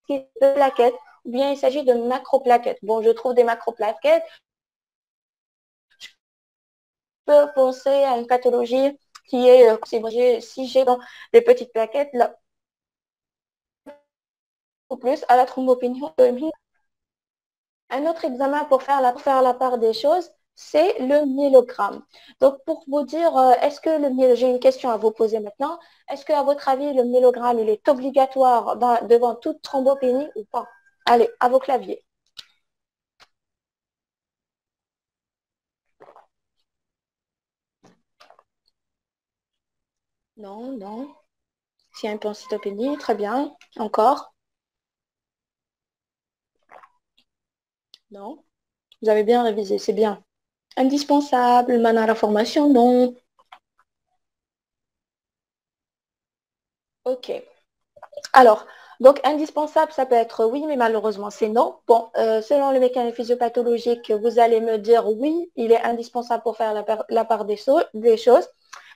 qu'il y a de plaquettes ou bien il s'agit de macroplaquettes? Bon, je trouve des macroplaquettes. Je peux penser à une pathologie qui est, si j'ai dans des petites plaquettes, là, ou plus à la thrombopénie. Un autre examen pour faire la part des choses, c'est le myélogramme. Donc, pour vous dire, est-ce que j'ai une question à vous poser maintenant. Est-ce qu'à votre avis, le myélogramme, il est obligatoire devant toute thrombopénie ou pas? Allez, à vos claviers. Non, non. S'il y a une pancytopénie, très bien. Encore? Non. Vous avez bien révisé, c'est bien. Indispensable, mana la formation, non. Ok. Alors, Donc, indispensable, ça peut être oui, mais malheureusement, c'est non. Bon, selon le mécanisme physiopathologique, vous allez me dire oui, il est indispensable pour faire la part des choses.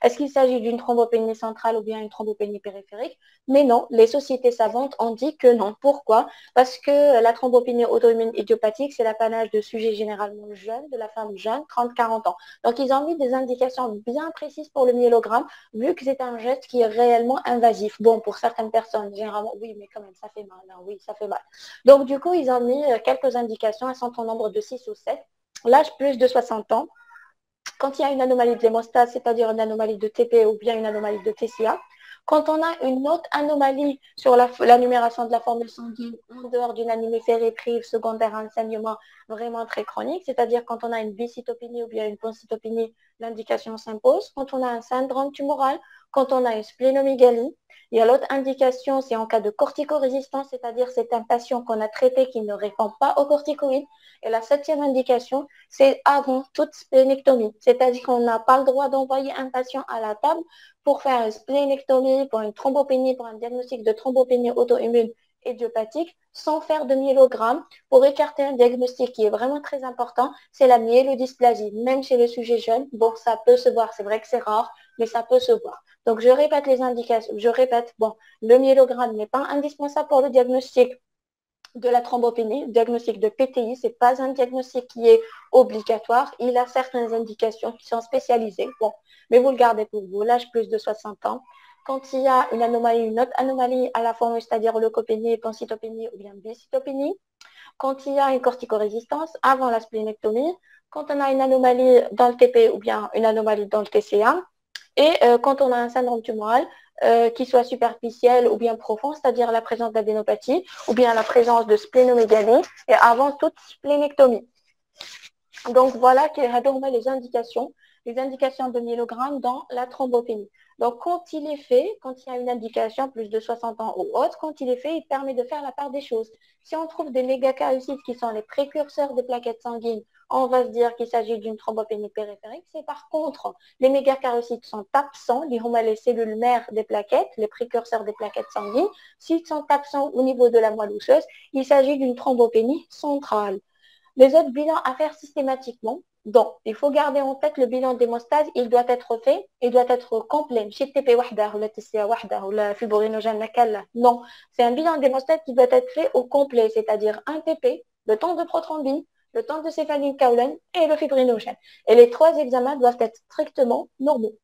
Est-ce qu'il s'agit d'une thrombopénie centrale ou bien une thrombopénie périphérique? Mais non, les sociétés savantes ont dit que non. Pourquoi? Parce que la thrombopénie auto-immune idiopathique, c'est l'apanage de sujets généralement jeunes, de la femme jeune, 30-40 ans. Donc, ils ont mis des indications bien précises pour le myélogramme, vu que c'est un geste qui est réellement invasif. Bon, pour certaines personnes, généralement, oui, mais quand même, ça fait mal. Hein, oui, ça fait mal. Donc, du coup, ils ont mis quelques indications, elles sont au nombre de 6 ou 7. L'âge plus de 60 ans, quand il y a une anomalie de l'hémostase, c'est-à-dire une anomalie de TP ou bien une anomalie de TCA, quand on a une autre anomalie sur la numération de la formule sanguine en dehors d'une anémie fériprive secondaire à un saignement vraiment très chronique, c'est-à-dire quand on a une bicytopénie ou bien une pancytopénie, l'indication s'impose. Quand on a un syndrome tumoral, quand on a une splénomégalie, il y a l'autre indication, c'est en cas de corticorésistance, c'est-à-dire c'est un patient qu'on a traité qui ne répond pas aux corticoïdes. Et la septième indication, c'est avant toute splénectomie, c'est-à-dire qu'on n'a pas le droit d'envoyer un patient à la table pour faire une splénectomie, pour une thrombopénie, pour un diagnostic de thrombopénie auto-immune idiopathique, sans faire de myélogramme, pour écarter un diagnostic qui est vraiment très important, c'est la myélodysplasie. Même chez les sujets jeunes, bon, ça peut se voir, c'est vrai que c'est rare, mais ça peut se voir. Donc, je répète les indications, je répète, bon, le myélogramme n'est pas indispensable pour le diagnostic de la thrombopénie, le diagnostic de PTI, ce n'est pas un diagnostic qui est obligatoire. Il a certaines indications qui sont spécialisées. Bon, mais vous le gardez pour vous, l'âge plus de 60 ans. Quand il y a une autre anomalie à la forme, c'est-à-dire leucopénie, pancytopénie ou bien bicytopénie, quand il y a une corticorésistance avant la splénectomie, quand on a une anomalie dans le TP ou bien une anomalie dans le TCA, et quand on a un syndrome tumoral, qui soit superficiel ou bien profond, c'est-à-dire la présence d'adénopathie ou bien la présence de splénomégalie et avant toute splénectomie. Donc voilà les indications de myélogramme dans la thrombopénie. Donc quand il est fait, quand il y a une indication plus de 60 ans ou autre, quand il est fait, il permet de faire la part des choses. Si on trouve des mégakaryocytes qui sont les précurseurs des plaquettes sanguines, on va se dire qu'il s'agit d'une thrombopénie périphérique. C'est par contre, les mégakaryocytes sont absents, les cellules mères des plaquettes, les précurseurs des plaquettes sanguines. S'ils sont absents au niveau de la moelle osseuse, il s'agit d'une thrombopénie centrale. Les autres bilans à faire systématiquement. Donc, il faut garder en tête le bilan d'hémostase, il doit être fait, il doit être complet. ماشي TP وحده ولا TCA وحده ولا fibrinogène كلا. Non, c'est un bilan d'hémostase qui doit être fait au complet, c'est-à-dire un TP, le temps de prothrombine, le temps de céphaline Cowlen et le fibrinogène. Et les trois examens doivent être strictement normaux.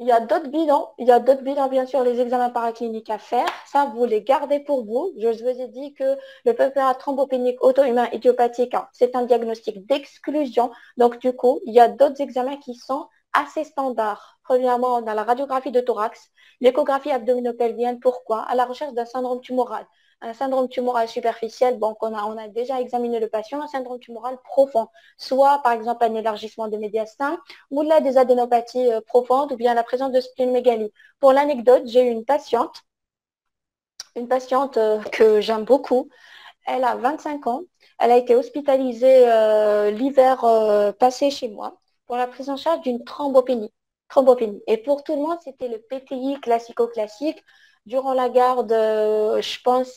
Il y a d'autres bilans, bien sûr, les examens paracliniques à faire. Ça, vous les gardez pour vous. Je vous ai dit que le purpura thrombopénique auto-humain idiopathique, hein, c'est un diagnostic d'exclusion. Donc, du coup, il y a d'autres examens qui sont assez standards. Premièrement, on a la radiographie de thorax, l'échographie abdominopelvienne. Pourquoi? À la recherche d'un syndrome tumoral. Un syndrome tumoral superficiel, donc on a déjà examiné le patient, un syndrome tumoral profond, soit par exemple un élargissement de médiastin, ou là des adénopathies profondes ou bien la présence de splénomégalie. Pour l'anecdote, j'ai eu une patiente que j'aime beaucoup. Elle a 25 ans. Elle a été hospitalisée l'hiver passé chez moi pour la prise en charge d'une thrombopénie. Et pour tout le monde, c'était le PTI classico-classique. Durant la garde, je pense,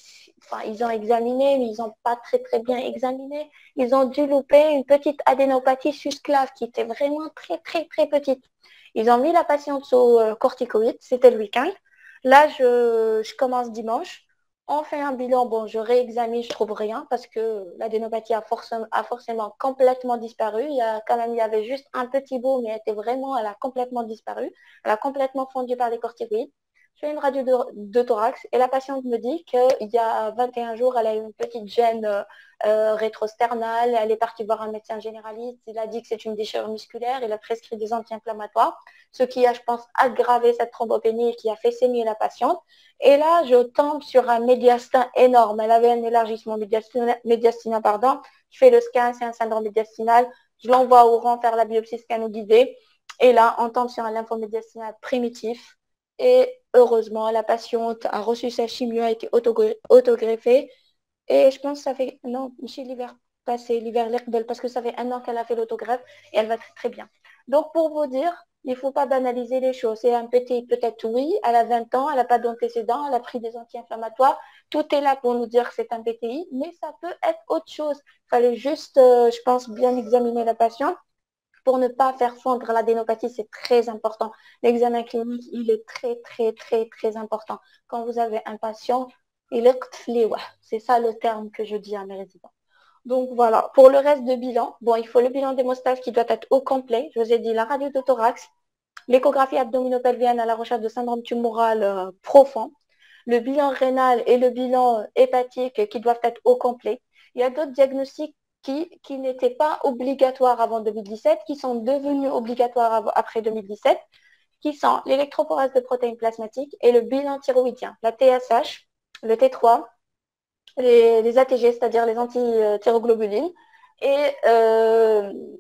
enfin, ils ont examiné, mais ils n'ont pas très très bien examiné. Ils ont dû louper une petite adénopathie susclave qui était vraiment très très très petite. Ils ont mis la patiente sous corticoïdes, c'était le week-end. Là, je commence dimanche. On fait un bilan, bon, je réexamine, je trouve rien parce que l'adénopathie a forcément complètement disparu. Il y avait juste un petit bout, mais elle a complètement disparu. Elle a complètement fondu par les corticoïdes. Je fais une radio de thorax et la patiente me dit qu'il y a 21 jours, elle a eu une petite gêne rétrosternale. Elle est partie voir un médecin généraliste. Il a dit que c'est une déchirure musculaire. Il a prescrit des anti-inflammatoires, ce qui a, je pense, aggravé cette thrombopénie et qui a fait saigner la patiente. Et là, je tombe sur un médiastin énorme. Elle avait un élargissement médiastinal, pardon. Je fais le scan, c'est un syndrome médiastinal. Je l'envoie au rang faire la biopsie scano-guidée. Et là, on tombe sur un lymphomédiastinal primitif. Et heureusement, la patiente a reçu sa chimio, a été autogreffée. Et je pense que ça fait, non, chez l'hiver passé, l'hiver l'Iqbal, parce que ça fait un an qu'elle a fait l'autogreffe et elle va très très bien. Donc, pour vous dire, Il ne faut pas banaliser les choses. C'est un PTI, peut-être oui, elle a 20 ans, elle n'a pas d'antécédents, elle a pris des anti-inflammatoires. Tout est là pour nous dire que c'est un PTI, mais ça peut être autre chose. Il fallait juste, je pense, bien examiner la patiente pour ne pas faire fondre l'adénopathie. C'est très important. L'examen clinique, il est très, très, très, très important. Quand vous avez un patient, il est qtfliwa. C'est ça le terme que je dis à mes résidents. Donc voilà, pour le reste de bilan, bon, il faut le bilan d'hémostase qui doit être au complet. Je vous ai dit la radio de thorax, l'échographie abdominopelvienne à la recherche de syndrome tumoral profond, le bilan rénal et le bilan hépatique qui doivent être au complet. Il y a d'autres diagnostics qui n'étaient pas obligatoires avant 2017, qui sont devenus obligatoires après 2017, qui sont l'électrophorèse de protéines plasmatiques et le bilan thyroïdien, la TSH, le T3, les ATG, c'est-à-dire les antithyroglobulines, et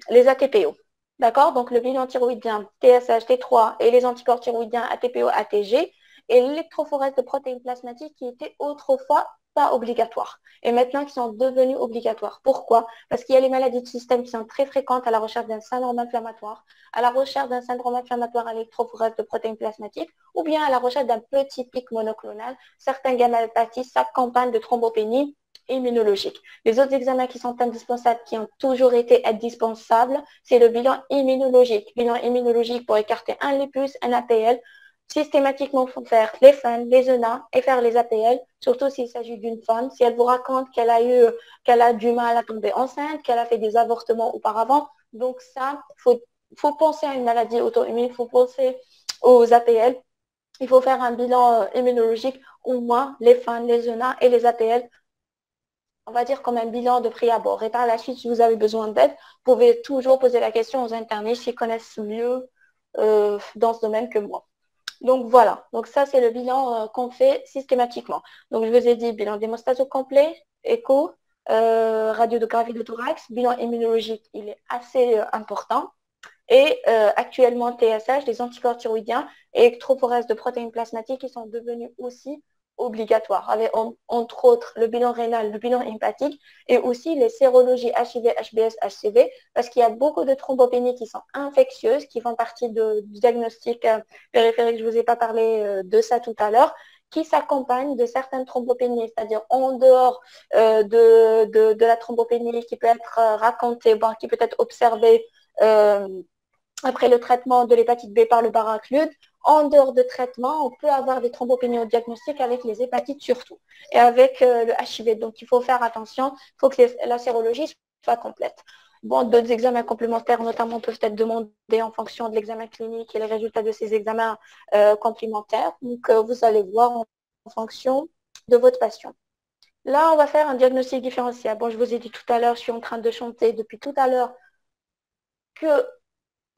les ATPO. D'accord? Donc le bilan thyroïdien TSH, T3 et les anticorps thyroïdiens ATPO, ATG, et l'électrophorèse de protéines plasmatiques qui était autrefois pas obligatoire et maintenant qui sont devenues obligatoires. Pourquoi? Parce qu'il y a les maladies de système qui sont très fréquentes à la recherche d'un syndrome inflammatoire, à la recherche d'un syndrome inflammatoire à l'électrophorèse de protéines plasmatiques ou bien à la recherche d'un petit pic monoclonal. Certains gammopathies s'accompagnent de thrombopénie immunologique. Les autres examens qui sont indispensables, qui ont toujours été indispensables, c'est le bilan immunologique. Bilan immunologique pour écarter un lupus, un APL. Systématiquement, il faut faire les FAN, les ENA et faire les APL, surtout s'il s'agit d'une femme. Si elle vous raconte qu'elle a du mal à tomber enceinte, qu'elle a fait des avortements auparavant. Donc ça, faut penser à une maladie auto-immune, il faut penser aux APL. Il faut faire un bilan immunologique, au moins les FAN, les ENA et les APL, on va dire comme un bilan de prix à bord. Et par la suite, si vous avez besoin d'aide, vous pouvez toujours poser la question aux internistes qui connaissent mieux dans ce domaine que moi. Donc voilà, donc ça c'est le bilan qu'on fait systématiquement. Donc je vous ai dit bilan d'hémostase au complet, écho, radiographie de thorax, bilan immunologique, il est assez important. Et actuellement TSH, les anticorps thyroïdiens et électrophorèse de protéines plasmatiques qui sont devenus aussi obligatoires, avec entre autres le bilan rénal, le bilan hépatique et aussi les sérologies HIV, HBS, HCV, parce qu'il y a beaucoup de thrombopénies qui sont infectieuses, qui font partie du diagnostic périphérique, je ne vous ai pas parlé de ça tout à l'heure, qui s'accompagnent de certaines thrombopénies, c'est-à-dire en dehors de la thrombopénie qui peut être racontée, bon, qui peut être observée après le traitement de l'hépatite B par le baraclude. En dehors de traitement, on peut avoir des thrombopénies au diagnostic avec les hépatites surtout et avec le HIV. Donc, il faut faire attention, il faut que la sérologie soit complète. Bon, d'autres examens complémentaires, notamment, peuvent être demandés en fonction de l'examen clinique et les résultats de ces examens complémentaires. Donc, vous allez voir en fonction de votre patient. Là, on va faire un diagnostic différentiel. Bon, je vous ai dit tout à l'heure, je suis en train de chanter depuis tout à l'heure que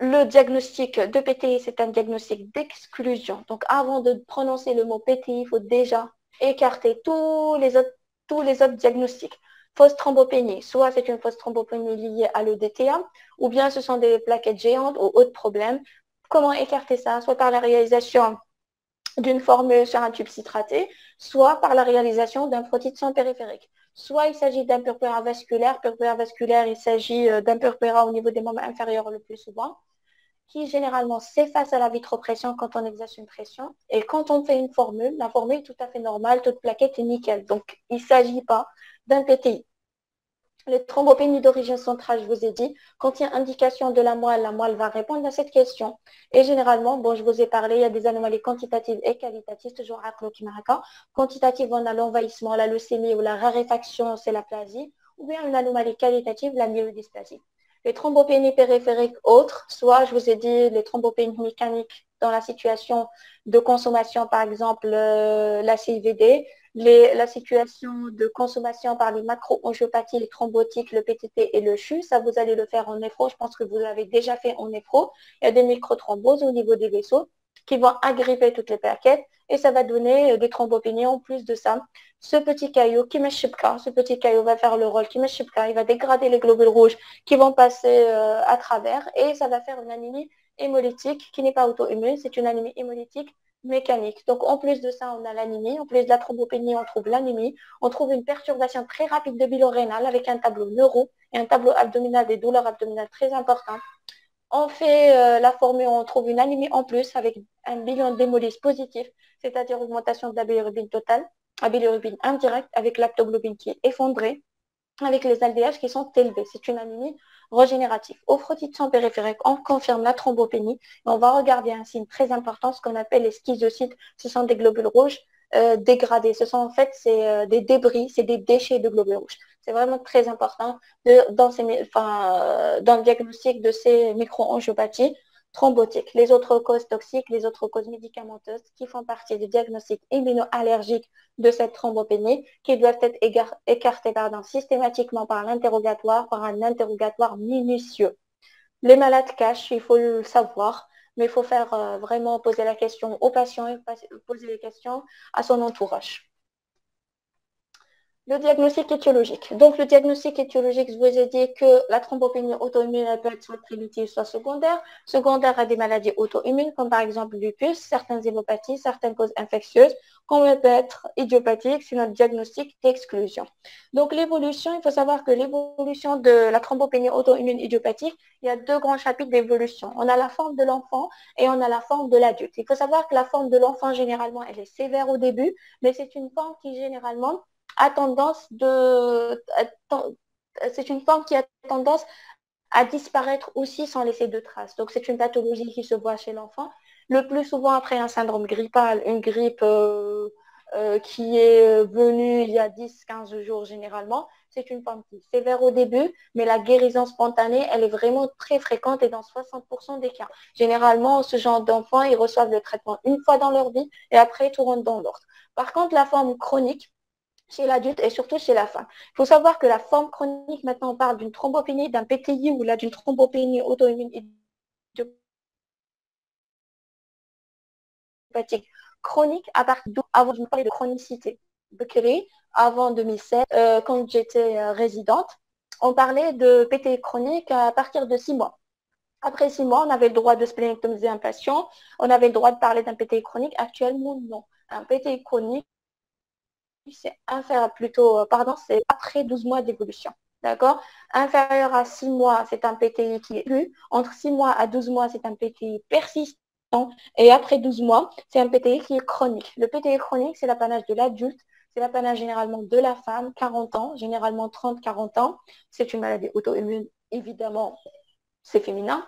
le diagnostic de PTI, c'est un diagnostic d'exclusion. Donc, avant de prononcer le mot PTI, il faut déjà écarter tous les autres diagnostics. Fausse thrombopénie, soit c'est une fausse thrombopénie liée à l'EDTA, ou bien ce sont des plaquettes géantes ou autres problèmes. Comment écarter ça? Soit par la réalisation d'une formule sur un tube citraté, soit par la réalisation d'un frottis de sang périphérique. Soit il s'agit d'un purpura vasculaire. Purpura vasculaire, il s'agit d'un purpura au niveau des membres inférieurs le plus souvent, qui généralement s'efface à la vitropression quand on exerce une pression. Et quand on fait une formule, la formule est tout à fait normale, toute plaquette est nickel. Donc, il ne s'agit pas d'un PTI. Les thrombopénies d'origine centrale, je vous ai dit, quand il y a indication de la moelle va répondre à cette question. Et généralement, bon, je vous ai parlé, il y a des anomalies quantitatives et qualitatives, toujours à Cloquimarca. Quantitative, on a l'envahissement, la leucémie ou la raréfaction, c'est la plasie, ou bien une anomalie qualitative, la myélodysplasie. Les thrombopénies périphériques autres, soit, je vous ai dit, les thrombopénies mécaniques dans la situation de consommation, par exemple, la CIVD, la situation de consommation par les macro-angiopathies, les thrombotiques, le PTT et le CHU, ça vous allez le faire en néphro, je pense que vous l'avez déjà fait en néphro. Il y a des microthromboses au niveau des vaisseaux qui vont agripper toutes les plaquettes et ça va donner des thrombopénies en plus de ça. Ce petit caillou, ce petit caillou va faire le rôle il va dégrader les globules rouges qui vont passer à travers et ça va faire une anémie hémolytique qui n'est pas auto-immune, c'est une anémie hémolytique mécanique. Donc, en plus de ça, on a l'anémie. En plus de la thrombopénie, on trouve l'anémie. On trouve une perturbation très rapide de bilan rénal avec un tableau neuro et un tableau abdominal des douleurs abdominales très important. On fait la formule, on trouve une anémie en plus avec un bilan d'hémolyse positif, c'est-à-dire augmentation de la bilirubine totale, la bilirubine indirecte avec l'aptoglobine qui est effondrée, avec les LDH qui sont élevés. C'est une anémie régénérative. Au frottis de sang périphérique, on confirme la thrombopénie et on va regarder un signe très important, ce qu'on appelle les schizocytes. Ce sont des globules rouges dégradés. Ce sont en fait des débris, c'est des déchets de globules rouges. C'est vraiment très important dans le diagnostic de ces microangiopathies thrombotiques. Les autres causes toxiques, les autres causes médicamenteuses qui font partie du diagnostic immunoallergique de cette thrombopénie qui doivent être écartées systématiquement par l'interrogatoire, par un interrogatoire minutieux. Les malades cachent, il faut le savoir, mais il faut faire vraiment poser la question aux patients et poser les questions à son entourage. Le diagnostic étiologique. Donc, le diagnostic étiologique, je vous ai dit que la thrombopénie auto-immune, elle peut être soit primitive, soit secondaire. Secondaire à des maladies auto-immunes, comme par exemple le lupus, certaines hémopathies, certaines causes infectieuses, comme elle peut être idiopathique, c'est notre diagnostic d'exclusion. Donc, l'évolution, il faut savoir que l'évolution de la thrombopénie auto-immune idiopathique, il y a deux grands chapitres d'évolution. On a la forme de l'enfant et on a la forme de l'adulte. Il faut savoir que la forme de l'enfant, généralement, elle est sévère au début, mais c'est une forme qui, généralement, a tendance c'est une forme qui a tendance à disparaître aussi sans laisser de traces. Donc, c'est une pathologie qui se voit chez l'enfant, le plus souvent après un syndrome grippal, une grippe qui est venue il y a 10-15 jours généralement. C'est une forme qui est sévère au début, mais la guérison spontanée, elle est vraiment très fréquente et dans 60% des cas. Généralement, ce genre d'enfants, ils reçoivent le traitement une fois dans leur vie et après, tout rentre dans l'ordre. Par contre, la forme chronique, chez l'adulte et surtout chez la femme. Il faut savoir que la forme chronique, maintenant on parle d'une thrombopénie, d'un PTI ou là d'une thrombopénie auto-immune idiopathique chronique à partir avant de parler de chronicité. Becquerel, avant 2007, quand j'étais résidente, on parlait de PTI chronique à partir de 6 mois. Après 6 mois, on avait le droit de splénectomiser un patient, on avait le droit de parler d'un PTI chronique. Actuellement, non. Un PTI chronique, c'est inférieur plutôt, pardon, c'est après 12 mois d'évolution. D'accord. Inférieur à 6 mois, c'est un PTI qui est aigu. Entre 6 mois à 12 mois, c'est un PTI persistant. Et après 12 mois, c'est un PTI qui est chronique. Le PTI chronique, c'est l'apanage de l'adulte. C'est l'apanage généralement de la femme, 40 ans, généralement 30-40 ans. C'est une maladie auto-immune, évidemment, c'est féminin.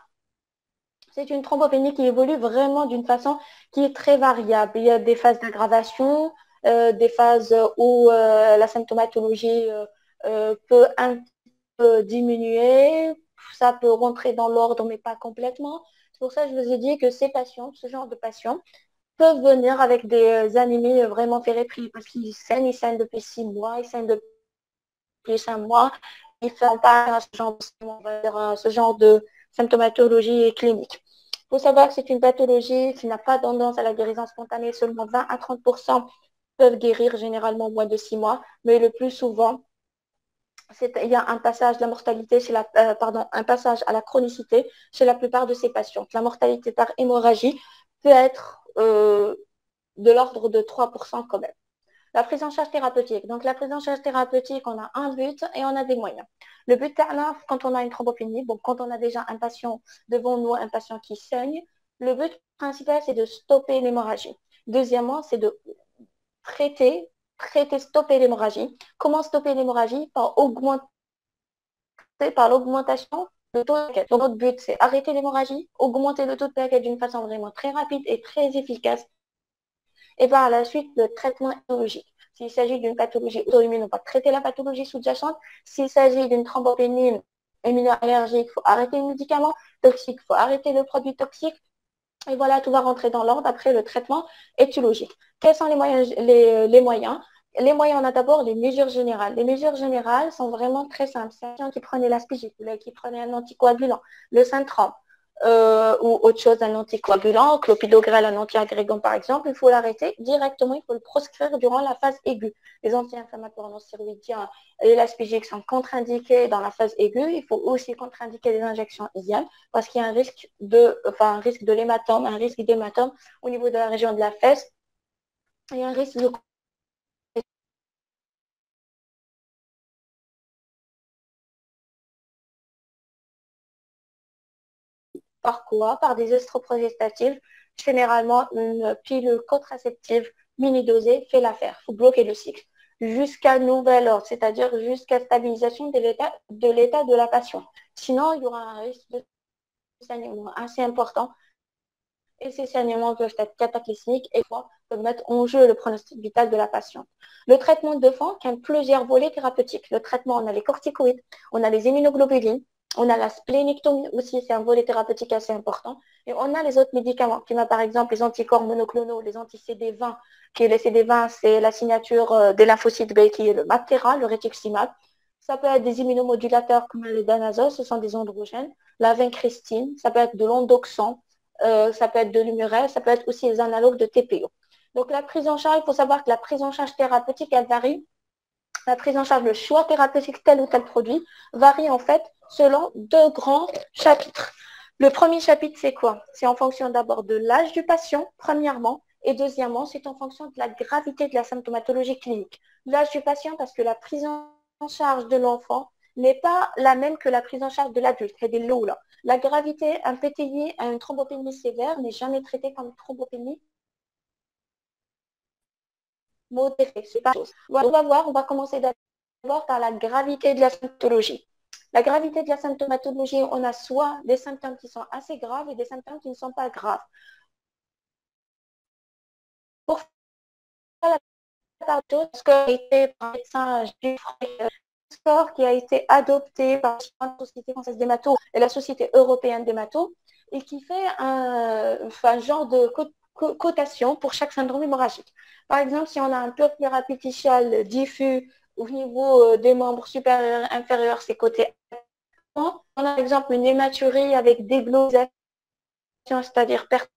C'est une thrombopénie qui évolue vraiment d'une façon qui est très variable. Il y a des phases d'aggravation, des phases où la symptomatologie peut un peu diminuer, ça peut rentrer dans l'ordre, mais pas complètement. C'est pour ça que je vous ai dit que ces patients, ce genre de patients, peuvent venir avec des anémies vraiment férépris parce qu'ils saignent depuis 6 mois, ils saignent depuis 5 mois, ils ne font pas ce genre de symptomatologie clinique. Il faut savoir que c'est une pathologie qui n'a pas tendance à la guérison spontanée. Seulement 20 à 30% peuvent guérir généralement au moins de 6 mois, mais le plus souvent, il y a un passage de la mortalité un passage à la chronicité chez la plupart de ces patients. La mortalité par hémorragie peut être de l'ordre de 3% quand même. La prise en charge thérapeutique. Donc, la prise en charge thérapeutique, on a un but et on a des moyens. Le but, là, quand on a une thrombopénie, bon, quand on a déjà un patient devant nous, un patient qui saigne, le but principal, c'est de stopper l'hémorragie. Deuxièmement, c'est de traiter, stopper l'hémorragie. Comment stopper l'hémorragie? Par l'augmentation de taux de plaquettes. Donc, notre but, c'est arrêter l'hémorragie, augmenter le taux de plaquettes d'une façon vraiment très rapide et très efficace. Et par la suite, le traitement étiologique. S'il s'agit d'une pathologie auto-immune, on va traiter la pathologie sous-jacente. S'il s'agit d'une thrombopénie immunoallergique, il faut arrêter le médicament toxique, il faut arrêter le produit toxique. Et voilà, tout va rentrer dans l'ordre après le traitement étiologique. Quels sont les moyens? Les moyens, on a d'abord les mesures générales. Les mesures générales sont vraiment très simples. C'est un patient qui prenait l'aspigite, qui prenait un anticoagulant, le Syntrom, ou autre chose, un anticoagulant, clopidogrel, un antiagrégant par exemple, il faut l'arrêter directement, il faut le proscrire durant la phase aiguë. Les anti-inflammatoires non stéroïdiens et l'aspigite sont contre-indiqués dans la phase aiguë. Il faut aussi contre-indiquer les injections IM parce qu'il y a un risque de l'hématome, un risque d'hématome au niveau de la région de la fesse et un risque de Par quoi? Par des estroprogestatifs. Généralement, une pilule contraceptive mini-dosée fait l'affaire. Il faut bloquer le cycle jusqu'à nouvel ordre, c'est-à-dire jusqu'à stabilisation de l'état de la patiente. Sinon, il y aura un risque de saignement assez important et ces saignements peuvent être cataclysmiques et peuvent mettre en jeu le pronostic vital de la patiente. Le traitement de fond contient plusieurs volets thérapeutiques. Le traitement, on a les corticoïdes, on a les immunoglobulines, on a la splénictomie aussi, c'est un volet thérapeutique assez important. Et on a les autres médicaments, qui ont par exemple les anticorps monoclonaux, les anti-CD20, qui est les CD20, c'est la signature des lymphocytes B, qui est le Matera, le rituximab. Ça peut être des immunomodulateurs comme le danazol, ce sont des androgènes. La vincristine, ça peut être de l'ondoxan, ça peut être de l'humurel, ça peut être aussi les analogues de TPO. Donc la prise en charge, il faut savoir que la prise en charge thérapeutique, elle varie. La prise en charge, le choix thérapeutique tel ou tel produit varie en fait selon deux grands chapitres. Le premier chapitre, c'est quoi? C'est en fonction d'abord de l'âge du patient, premièrement, et deuxièmement, c'est en fonction de la gravité de la symptomatologie clinique. L'âge du patient, parce que la prise en charge de l'enfant n'est pas la même que la prise en charge de l'adulte. C'est des lots là. La gravité, un PTI à une thrombopénie sévère n'est jamais traité comme une thrombopénie modérée. C'est pas chose. On va voir, on va commencer d'abord par la gravité de la symptomatologie. La gravité de la symptomatologie, on a soit des symptômes qui sont assez graves et des symptômes qui ne sont pas graves. Pour faire la part d'autres, ce qui a été par un médecin score qui a été adopté par la Société française d'hémato et la Société européenne d'hémato et qui fait un genre de cotation pour chaque syndrome hémorragique. Par exemple, si on a un purpure répétitial diffus au niveau des membres supérieurs et inférieurs, c'est côté on a par exemple une hématurie avec déglosation, c'est-à-dire perte